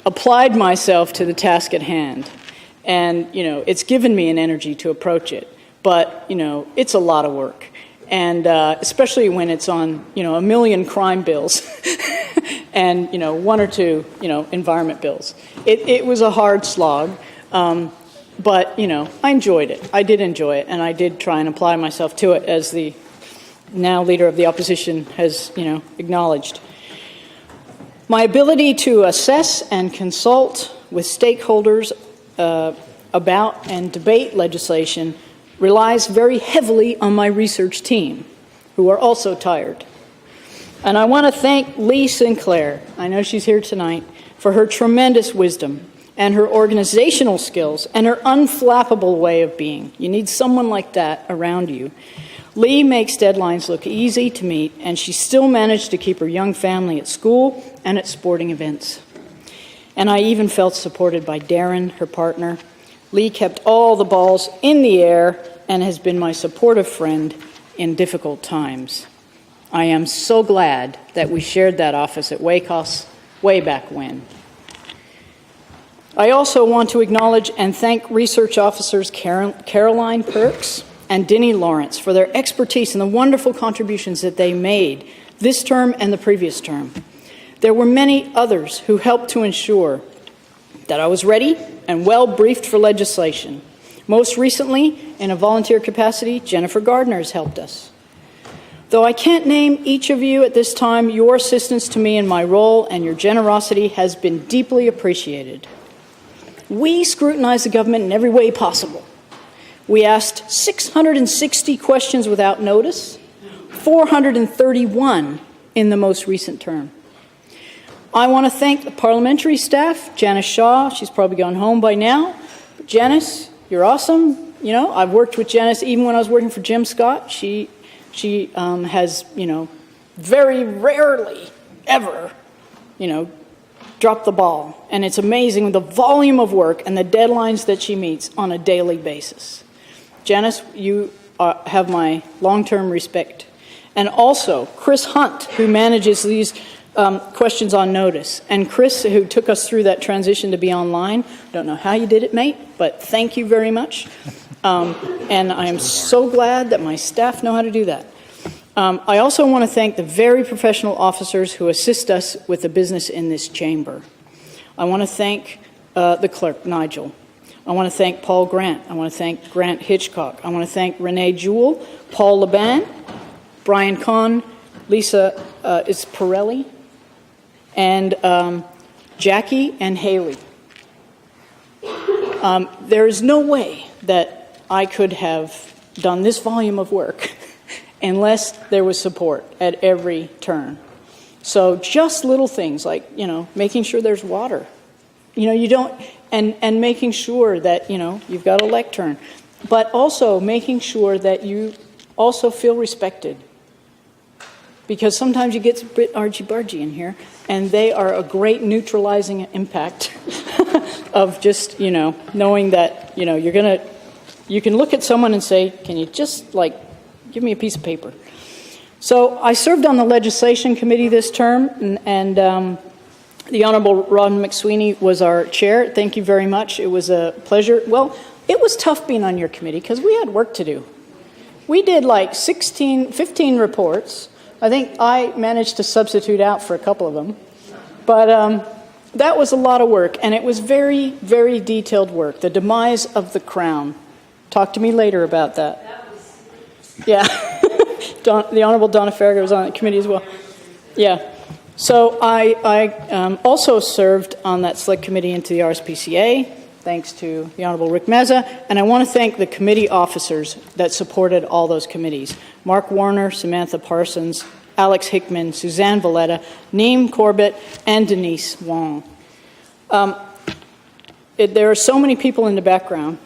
applied myself to the task at hand, and it's given me an energy to approach it. But it's a lot of work, and especially when it's on a million crime bills and 1 or 2 environment bills. It was a hard slog. But, I enjoyed it. I did enjoy it, and I did try and apply myself to it, as the now leader of the opposition has, acknowledged. My ability to assess and consult with stakeholders about and debate legislation relies very heavily on my research team, who are also tired. And I want to thank Lee Sinclair, I know she's here tonight, for her tremendous wisdom and her organizational skills, and her unflappable way of being. You need someone like that around you. Lee makes deadlines look easy to meet, and she still managed to keep her young family at school and at sporting events. And I even felt supported by Darren, her partner. Lee kept all the balls in the air and has been my supportive friend in difficult times. I am so glad that we shared that office at Waycross way back when. I also want to acknowledge and thank research officers Caroline Perks and Denny Lawrence for their expertise and the wonderful contributions that they made this term and the previous term. There were many others who helped to ensure that I was ready and well briefed for legislation. Most recently, in a volunteer capacity, Jennifer Gardner has helped us. Though I can't name each of you at this time, your assistance to me in my role and your generosity has been deeply appreciated. We scrutinized the government in every way possible. We asked 660 questions without notice, 431 in the most recent term. I want to thank the parliamentary staff, Janice Shaw, she's probably gone home by now. But Janice, you're awesome. I've worked with Janice even when I was working for Jim Scott. She has, very rarely ever, drop the ball. And it's amazing the volume of work and the deadlines that she meets on a daily basis. Janice, you have my long-term respect. And also Chris Hunt, who manages these questions on notice. And Chris, who took us through that transition to be online. Don't know how you did it, mate, but thank you very much. And I am so glad that my staff know how to do that. I also want to thank the very professional officers who assist us with the business in this chamber. I want to thank the clerk, Nigel. I want to thank Paul Grant. I want to thank Grant Hitchcock. I want to thank Renee Jewell, Paul Laban, Brian Kahn, Lisa Pirelli, and Jackie and Haley. There is no way that I could have done this volume of work unless there was support at every turn. So just little things like, making sure there's water. You don't, and making sure that, you've got a lectern, but also making sure that you also feel respected. Because sometimes you get a bit argy-bargy in here, and they are a great neutralizing impact of just, knowing that, you can look at someone and say, can you just, give me a piece of paper? So I served on the legislation committee this term, and the Honorable Ron McSweeney was our chair. Thank you very much. It was a pleasure. Well, it was tough being on your committee because we had work to do. We did 15 reports. I think I managed to substitute out for a couple of them. But that was a lot of work, and it was very, very detailed work. The demise of the crown. Talk to me later about that. Yeah. The Honorable Donna Farragut was on the committee as well. Yeah. So I also served on that select committee into the RSPCA, thanks to the Honorable Rick Meza, and I want to thank the committee officers that supported all those committees. Mark Warner, Samantha Parsons, Alex Hickman, Suzanne Valletta, Neem Corbett, and Denise Wong. There are so many people in the background,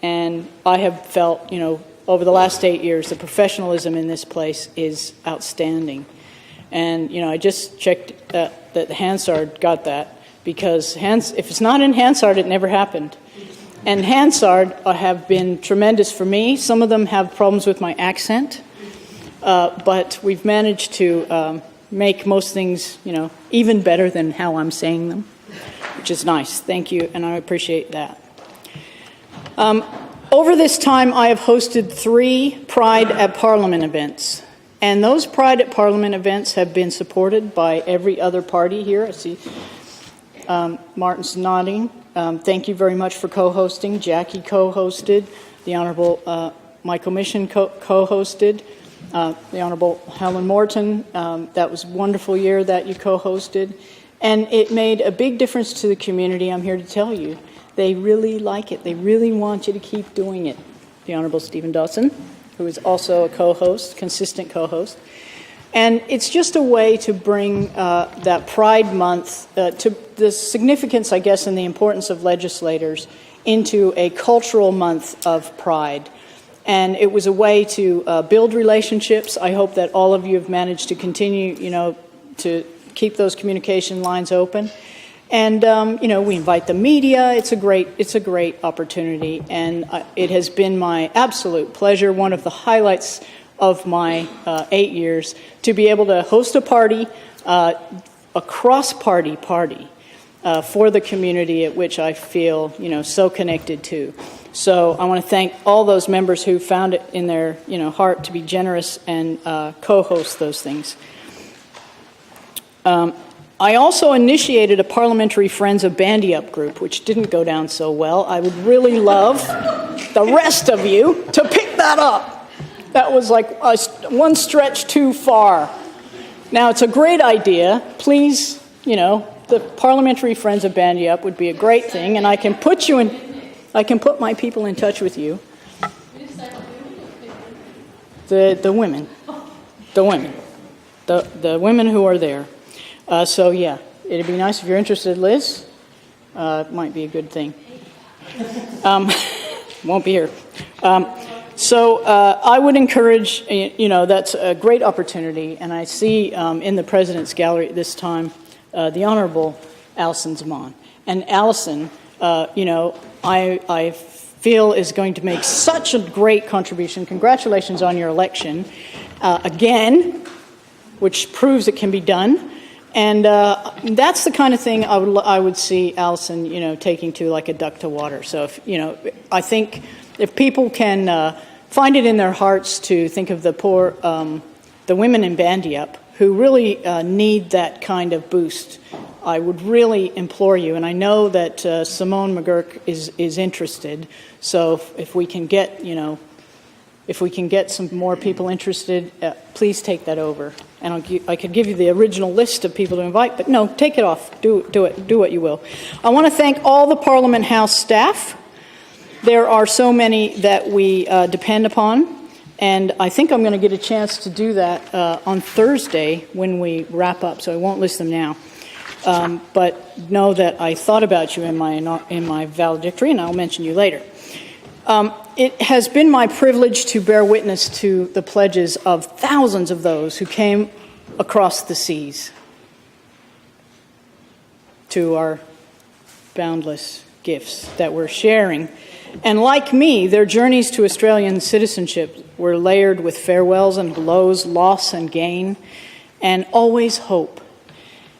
and I have felt, over the last 8 years, the professionalism in this place is outstanding. And, I just checked that Hansard got that, because if it's not in Hansard, it never happened. And Hansard have been tremendous for me. Some of them have problems with my accent, but we've managed to make most things, even better than how I'm saying them, which is nice. Thank you, and I appreciate that. Over this time, I have hosted 3 Pride at Parliament events. And those Pride at Parliament events have been supported by every other party here. I see Martin's nodding. Thank you very much for co-hosting. Jackie co-hosted. The Honorable Michael Mission co-hosted. The Honorable Helen Morton. That was a wonderful year that you co-hosted. And it made a big difference to the community, I'm here to tell you. They really like it. They really want you to keep doing it. The Honorable Stephen Dawson, who is also a co-host, consistent co-host. And it's just a way to bring that Pride Month, to the significance, I guess, and the importance of legislators into a cultural month of pride. And it was a way to build relationships. I hope that all of you have managed to continue, to keep those communication lines open. And, we invite the media. It's a great opportunity. And it has been my absolute pleasure, one of the highlights of my 8 years, to be able to host a party, a cross-party party for the community at which I feel, so connected to. So I want to thank all those members who found it in their, heart to be generous and co-host those things. I also initiated a Parliamentary Friends of Bandy Up group, which didn't go down so well. I would really love the rest of you to pick that up. That was like one stretch too far. Now, it's a great idea. Please, the Parliamentary Friends of Bandy Up would be a great thing, and I can put my people in touch with you. The women who are there. So, yeah, it'd be nice if you're interested, Liz. It might be a good thing. Won't be here. So I would encourage, that's a great opportunity. And I see in the President's Gallery at this time the Honorable Alison Zaman. And Alison, I feel is going to make such a great contribution. Congratulations on your election again, which proves it can be done. And that's the kind of thing I would see Alison, taking to like a duck to water. So, I think if people can find it in their hearts to think of the poor the women in Bandy Up, who really need that kind of boost. I would really implore you, and I know that Simone McGurk is interested, so if we can get, if we can get some more people interested, please take that over. And I could give you the original list of people to invite, but no, take it off. Do it. Do what you will. I want to thank all the Parliament House staff. There are so many that we depend upon, and I think I'm going to get a chance to do that on Thursday when we wrap up, so I won't list them now. But know that I thought about you in my valedictory, and I'll mention you later. It has been my privilege to bear witness to the pledges of thousands of those who came across the seas to our boundless gifts that we're sharing. And like me, their journeys to Australian citizenship were layered with farewells and hellos, loss and gain, and always hope.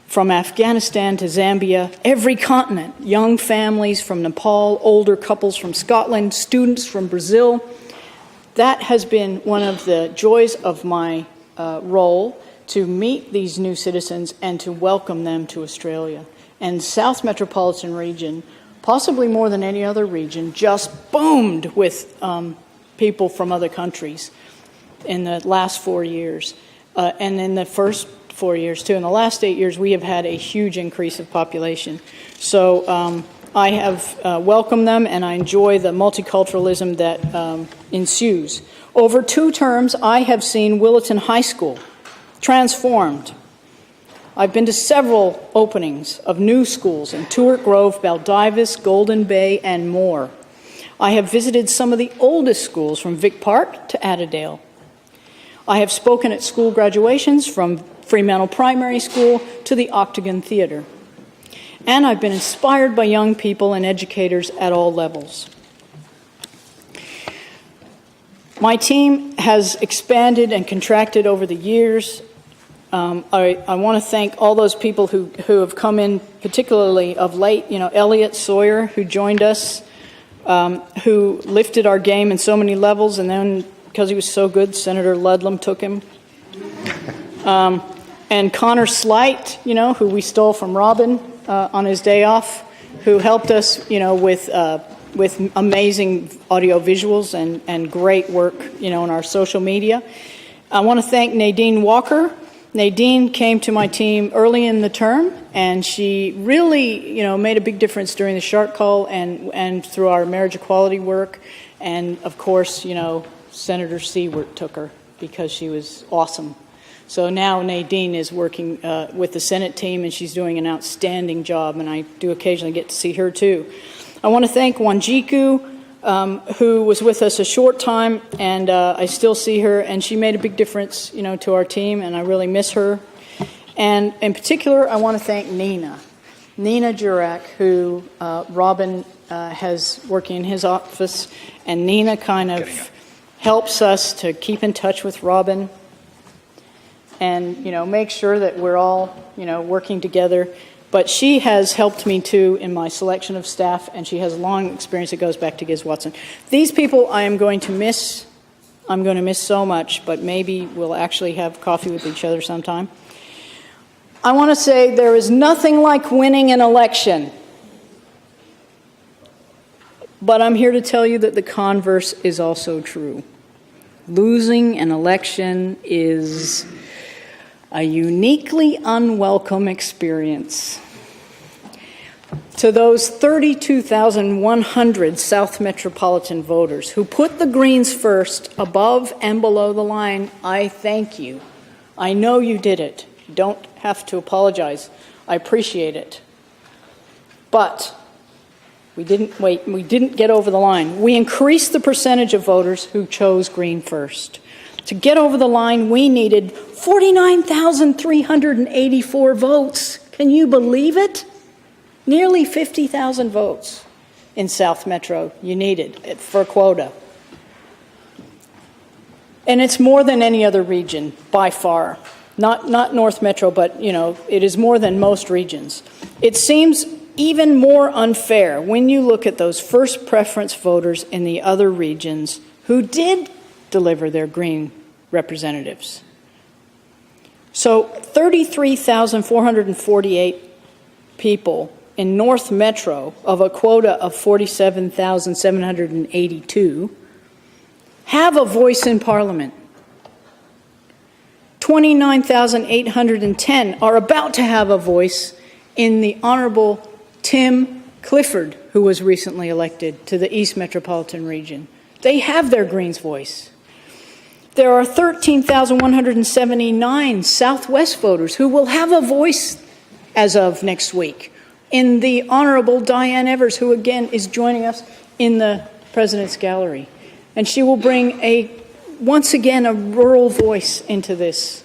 From Afghanistan to Zambia, every continent, young families from Nepal, older couples from Scotland, students from Brazil. That has been one of the joys of my role, to meet these new citizens and to welcome them to Australia. And South Metropolitan Region, possibly more than any other region, just boomed with people from other countries in the last 4 years. And in the first 4 years, too. In the last 8 years, we have had a huge increase of population. So I have welcomed them, and I enjoy the multiculturalism that ensues. Over 2 terms, I have seen Willetton High School transformed. I've been to several openings of new schools in Tuart Grove, Baldivis, Golden Bay, and more. I have visited some of the oldest schools from Vic Park to Attadale. I have spoken at school graduations from Fremantle Primary School to the Octagon Theatre. And I've been inspired by young people and educators at all levels. My team has expanded and contracted over the years. I want to thank all those people who have come in, particularly of late. Elliot Sawyer, who joined us, who lifted our game in so many levels, and then because he was so good, Senator Ludlam took him. And Connor Slight, who we stole from Robin on his day off, who helped us, with amazing audio visuals and great work, in our social media. I want to thank Nadine Walker. Nadine came to my team early in the term, and she really, made a big difference during the Shark Call and through our marriage equality work. And of course, Senator Seward took her because she was awesome. So now Nadine is working with the Senate team, and she's doing an outstanding job, and I do occasionally get to see her too. I want to thank Wanjiku, who was with us a short time, and I still see her, and she made a big difference, to our team, and I really miss her. And in particular, I want to thank Nina Jurak, who Robin has working in his office, and Nina kind of helps us to keep in touch with Robin and, make sure that we're all, working together. But she has helped me, too, in my selection of staff, and she has long experience that goes back to Giz Watson. These people I am going to miss. I'm going to miss so much, but maybe we'll actually have coffee with each other sometime. I want to say there is nothing like winning an election. But I'm here to tell you that the converse is also true. Losing an election is a uniquely unwelcome experience. To those 32,100 South Metropolitan voters who put the Greens first, above and below the line, I thank you. I know you did it. You don't have to apologize. I appreciate it. But we didn't get over the line. We increased the percentage of voters who chose Green first. To get over the line, we needed 49,384 votes. Can you believe it? Nearly 50,000 votes in South Metro you needed for a quota. And it's more than any other region, by far. Not North Metro, but, it is more than most regions. It seems even more unfair when you look at those first preference voters in the other regions who did deliver their Green representatives. So 33,448 people in North Metro of a quota of 47,782 have a voice in Parliament. 29,810 are about to have a voice in the Honourable Tim Clifford, who was recently elected to the East Metropolitan Region. They have their Greens voice. There are 13,179 Southwest voters who will have a voice as of next week in the Honourable Diane Evers, who again is joining us in the President's Gallery. And she will bring once again a rural voice into this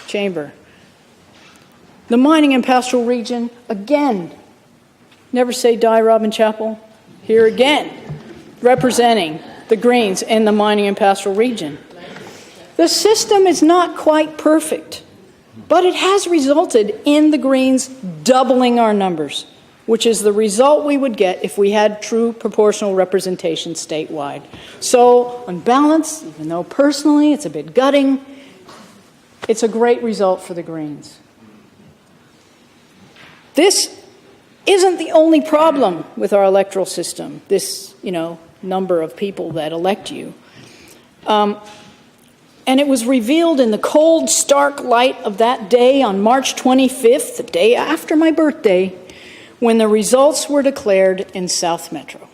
chamber. The mining and pastoral region, again, never say die, Robin Chapel, here again, representing the Greens in the mining and pastoral region. The system is not quite perfect, but it has resulted in the Greens doubling our numbers, which is the result we would get if we had true proportional representation statewide. So, on balance, even though personally it's a bit gutting, it's a great result for the Greens. This isn't the only problem with our electoral system, this, number of people that elect you. And it was revealed in the cold, stark light of that day on March 25th, the day after my birthday, when the results were declared in South Metro.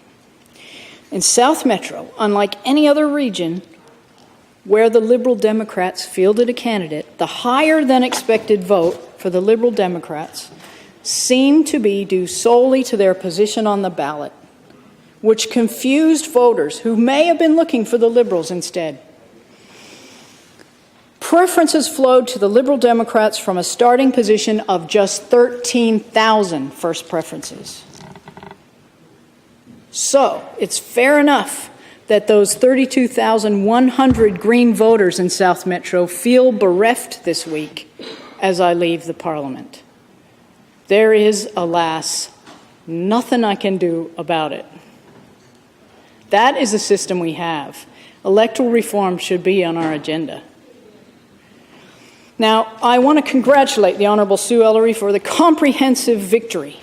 In South Metro, unlike any other region where the Liberal Democrats fielded a candidate, the higher than expected vote for the Liberal Democrats seemed to be due solely to their position on the ballot, which confused voters who may have been looking for the Liberals instead. Preferences flowed to the Liberal Democrats from a starting position of just 13,000 first preferences. So, it's fair enough that those 32,100 Green voters in South Metro feel bereft this week as I leave the Parliament. There is, alas, nothing I can do about it. That is the system we have. Electoral reform should be on our agenda. Now, I want to congratulate the Honourable Sue Ellery for the comprehensive victory,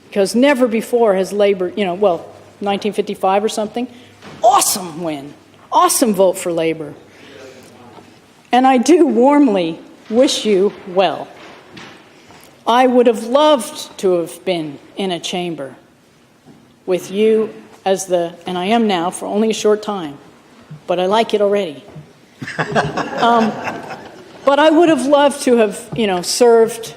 because never before has Labour, 1955 or something, awesome win, awesome vote for Labour. And I do warmly wish you well. I would have loved to have been in a chamber with you and I am now for only a short time, but I like it already. But I would have loved to have, served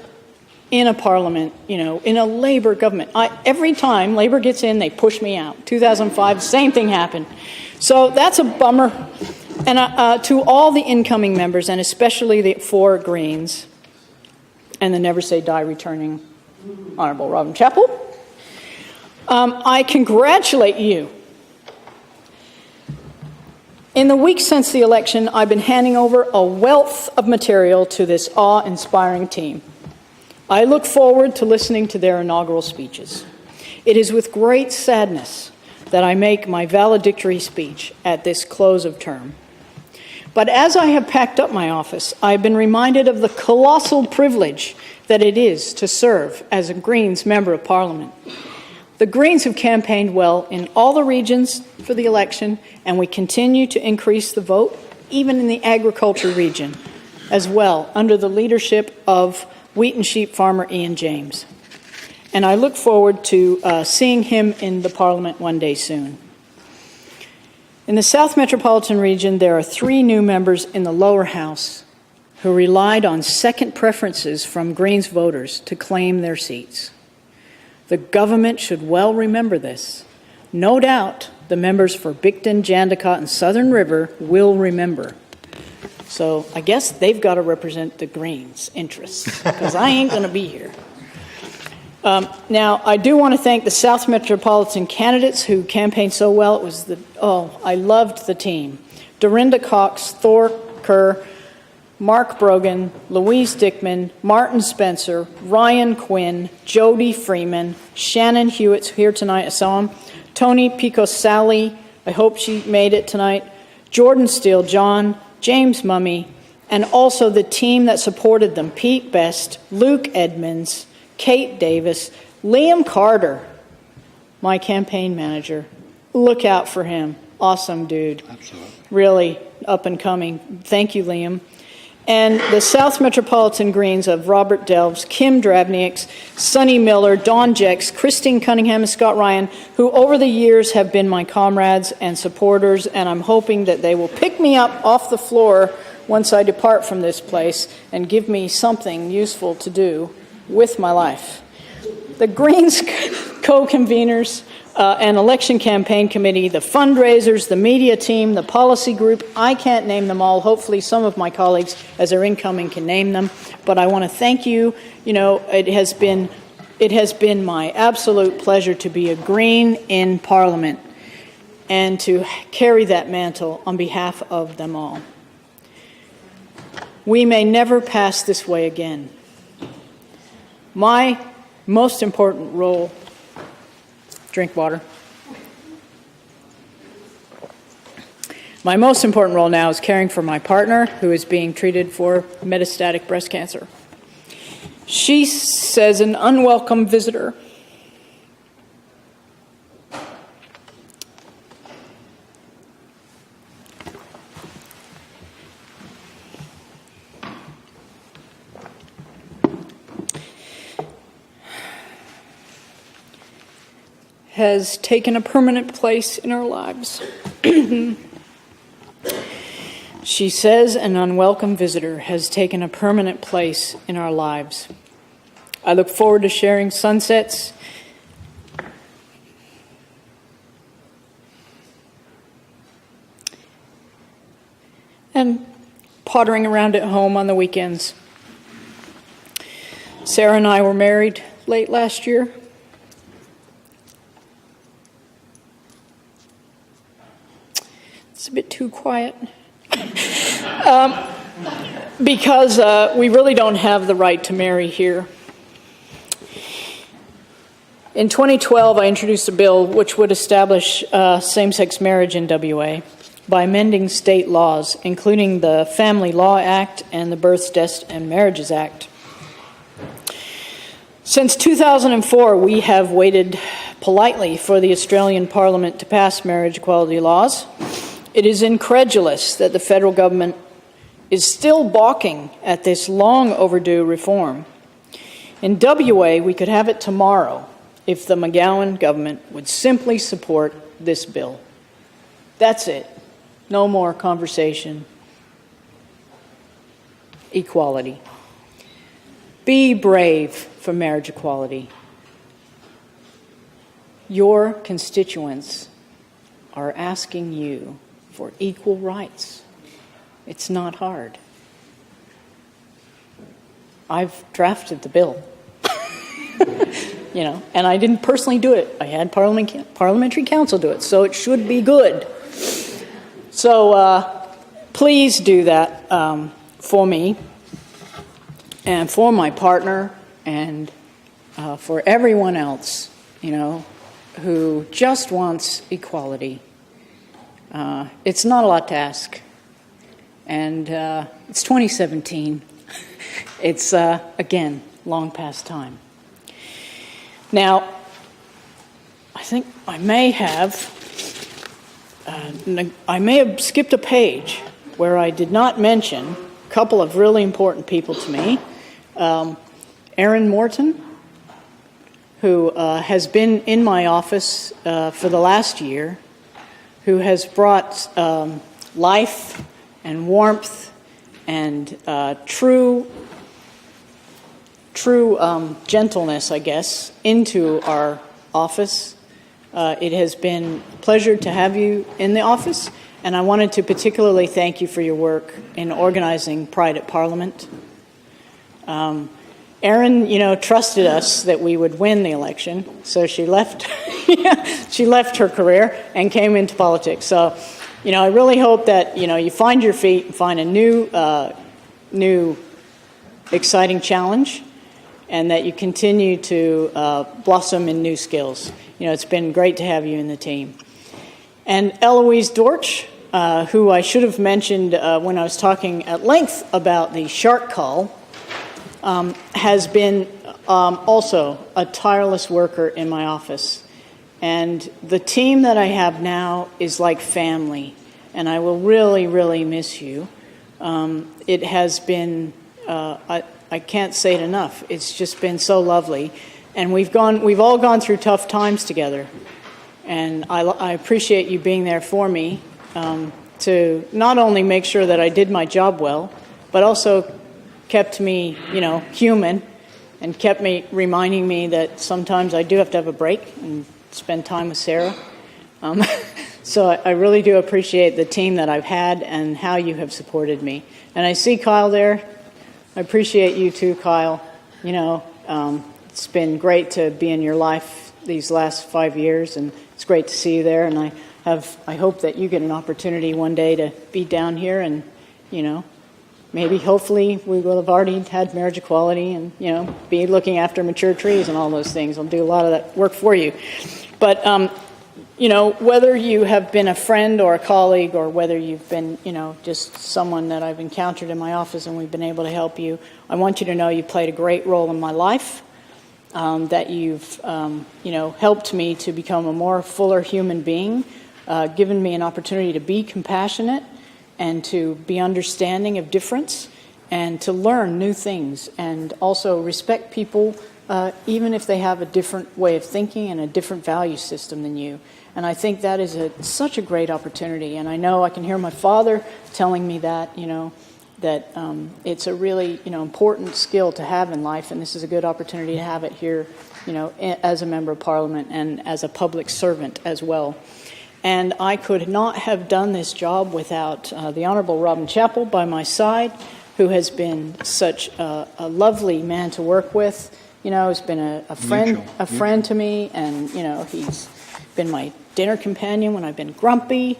in a parliament, in a Labour government. Every time Labour gets in, they push me out. 2005, same thing happened. So that's a bummer. And to all the incoming members, and especially the 4 Greens, and the Never Say Die returning Honourable Robin Chapel, I congratulate you. In the weeks since the election, I've been handing over a wealth of material to this awe-inspiring team. I look forward to listening to their inaugural speeches. It is with great sadness that I make my valedictory speech at this close of term. But as I have packed up my office, I've been reminded of the colossal privilege that it is to serve as a Greens Member of Parliament. The Greens have campaigned well in all the regions for the election, and we continue to increase the vote, even in the agriculture region, as well, under the leadership of wheat and sheep farmer Ian James. And I look forward to seeing him in the Parliament one day soon. In the South Metropolitan region, there are 3 new members in the lower house who relied on second preferences from Greens voters to claim their seats. The government should well remember this. No doubt the members for Bicton, Jandakot, and Southern River will remember. So I guess they've got to represent the Greens' interests, because I ain't going to be here. Now, I do want to thank the South Metropolitan candidates who campaigned so well. I loved the team. Dorinda Cox, Thor Kerr, Mark Brogan, Louise Dickman, Martin Spencer, Ryan Quinn, Jody Freeman, Shannon Hewitt's here tonight, I saw him, Tony Pico-Sally, I hope she made it tonight, Jordan Steele John, James Mummy, and also the team that supported them: Pete Best, Luke Edmonds, Kate Davis, Liam Carter, my campaign manager. Look out for him. Awesome dude. Absolutely. Really up and coming. Thank you, Liam. And the South Metropolitan Greens of Robert Delves, Kim Drabniaks, Sonny Miller, Don Jex, Christine Cunningham, and Scott Ryan, who over the years have been my comrades and supporters, and I'm hoping that they will pick me up off the floor once I depart from this place and give me something useful to do with my life. The Greens co-conveners and election campaign committee, the fundraisers, the media team, the policy group. I can't name them all. Hopefully some of my colleagues, as they're incoming, can name them. But I want to thank you. You know, it has been my absolute pleasure to be a Green in Parliament and to carry that mantle on behalf of them all. We may never pass this way again. My most important role, drink water. My most important role now is caring for my partner, who is being treated for metastatic breast cancer. She says an unwelcome visitor. Has taken a permanent place in our lives. She says an unwelcome visitor has taken a permanent place in our lives. I look forward to sharing sunsets and pottering around at home on the weekends. Sarah and I were married late last year. It's a bit too quiet. Because we really don't have the right to marry here. In 2012, I introduced a bill which would establish same-sex marriage in WA by amending state laws, including the Family Law Act and the Births, Deaths and Marriages Act. Since 2004, we have waited politely for the Australian Parliament to pass marriage equality laws. It is incredulous that the federal government is still balking at this long overdue reform. In WA, we could have it tomorrow if the McGowan government would simply support this bill. That's it. No more conversation. Equality. Be brave for marriage equality. Your constituents are asking you for equal rights. It's not hard. I've drafted the bill. And I didn't personally do it. I had parliamentary counsel do it, so it should be good. So please do that for me and for my partner and for everyone else, who just wants equality. It's not a lot to ask. And it's 2017. It's, again, long past time. Now, I think I may have skipped a page where I did not mention a couple of really important people to me. Erin Morton, who has been in my office for the last year, who has brought life and warmth and true gentleness, I guess, into our office. It has been a pleasure to have you in the office, and I wanted to particularly thank you for your work in organizing Pride at Parliament. Erin, trusted us that we would win the election, so she left she left her career and came into politics. So, I really hope that, you find your feet and find a new exciting challenge, and that you continue to blossom in new skills. It's been great to have you in the team. And Eloise Dortch, who I should have mentioned when I was talking at length about the shark call, has been also a tireless worker in my office. And the team that I have now is like family, and I will really, really miss you. It has been, I can't say it enough, it's just been so lovely. And we've all gone through tough times together. And I appreciate you being there for me to not only make sure that I did my job well, but also kept me, human, and kept me reminding me that sometimes I do have to have a break and spend time with Sarah. So I really do appreciate the team that I've had and how you have supported me. And I see Kyle there. I appreciate you too, Kyle. It's been great to be in your life these last 5 years, and it's great to see you there. And I hope that you get an opportunity one day to be down here and, maybe, hopefully, we will have already had marriage equality and, be looking after mature trees and all those things. I'll do a lot of that work for you. But, whether you have been a friend or a colleague, or whether you've been, just someone that I've encountered in my office and we've been able to help you, I want you to know you played a great role in my life, that you've, helped me to become a more fuller human being, given me an opportunity to be compassionate and to be understanding of difference and to learn new things, and also respect people even if they have a different way of thinking and a different value system than you. And I think that is such a great opportunity. And I know I can hear my father telling me that, that it's a really, important skill to have in life, and this is a good opportunity to have it here, as a member of Parliament and as a public servant as well. And I could not have done this job without the Honourable Robin Chappell by my side, who has been such a lovely man to work with. He's been a friend to me, and he's been my dinner companion when I've been grumpy.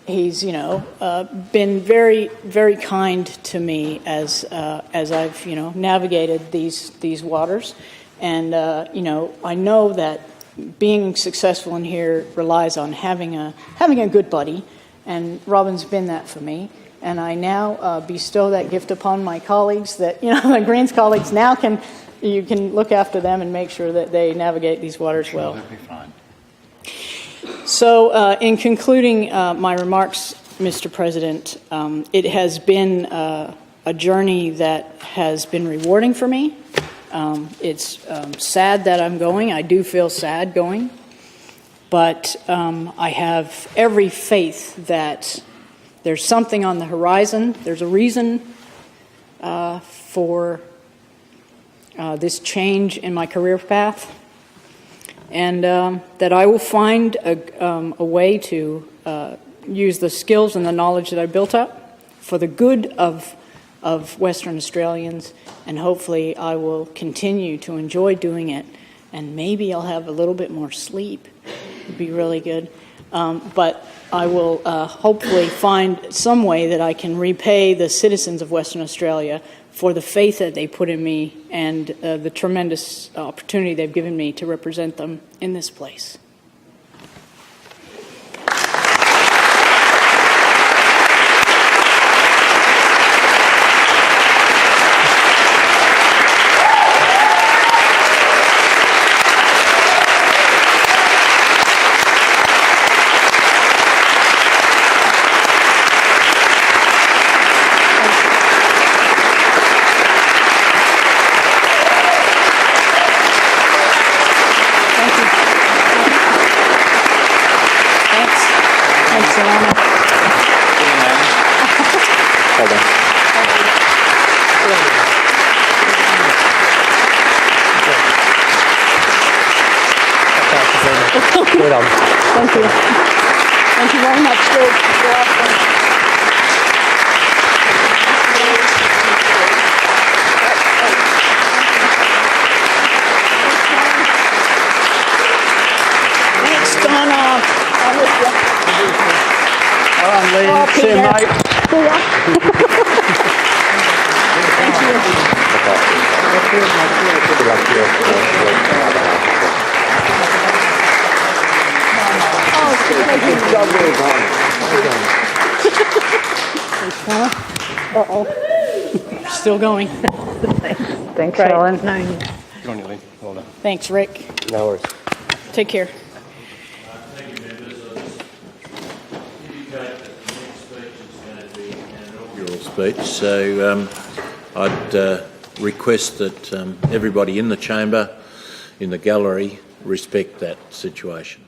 He's been very, very kind to me as I've navigated these waters, and I know that being successful in here relies on having a good buddy, and Robin's been that for me. And I now bestow that gift upon my colleagues, that my Greens colleagues now you can look after them and make sure that they navigate these waters well. That'll be fine. So, in concluding my remarks, Mr. President, it has been a journey that has been rewarding for me. It's sad that I'm going. I do feel sad going. But I have every faith that there's something on the horizon. There's a reason for this change in my career path. And that I will find a way to use the skills and the knowledge that I built up for the good of Western Australians, and hopefully I will continue to enjoy doing it, and maybe I'll have a little bit more sleep. It'd be really good. But I will hopefully find some way that I can repay the citizens of Western Australia for the faith that they put in me and the tremendous opportunity they've given me to represent them in this place. Well done. Thank you. Thank you very much. You're awesome. Thanks, Donna. I'm with you. Well done, Lee. Oh, See you, Peter. mate. See ya. Thank you. Good job, well done. Uh-oh. Still going. Thanks, Right. Ellen. Good on you, Lynn. Well done. Thanks, Rick. No worries. Take care. Thank you, members. Indicate that the next speech is going to be an inaugural speech, so I'd request that everybody in the chamber, in the gallery, respect that situation.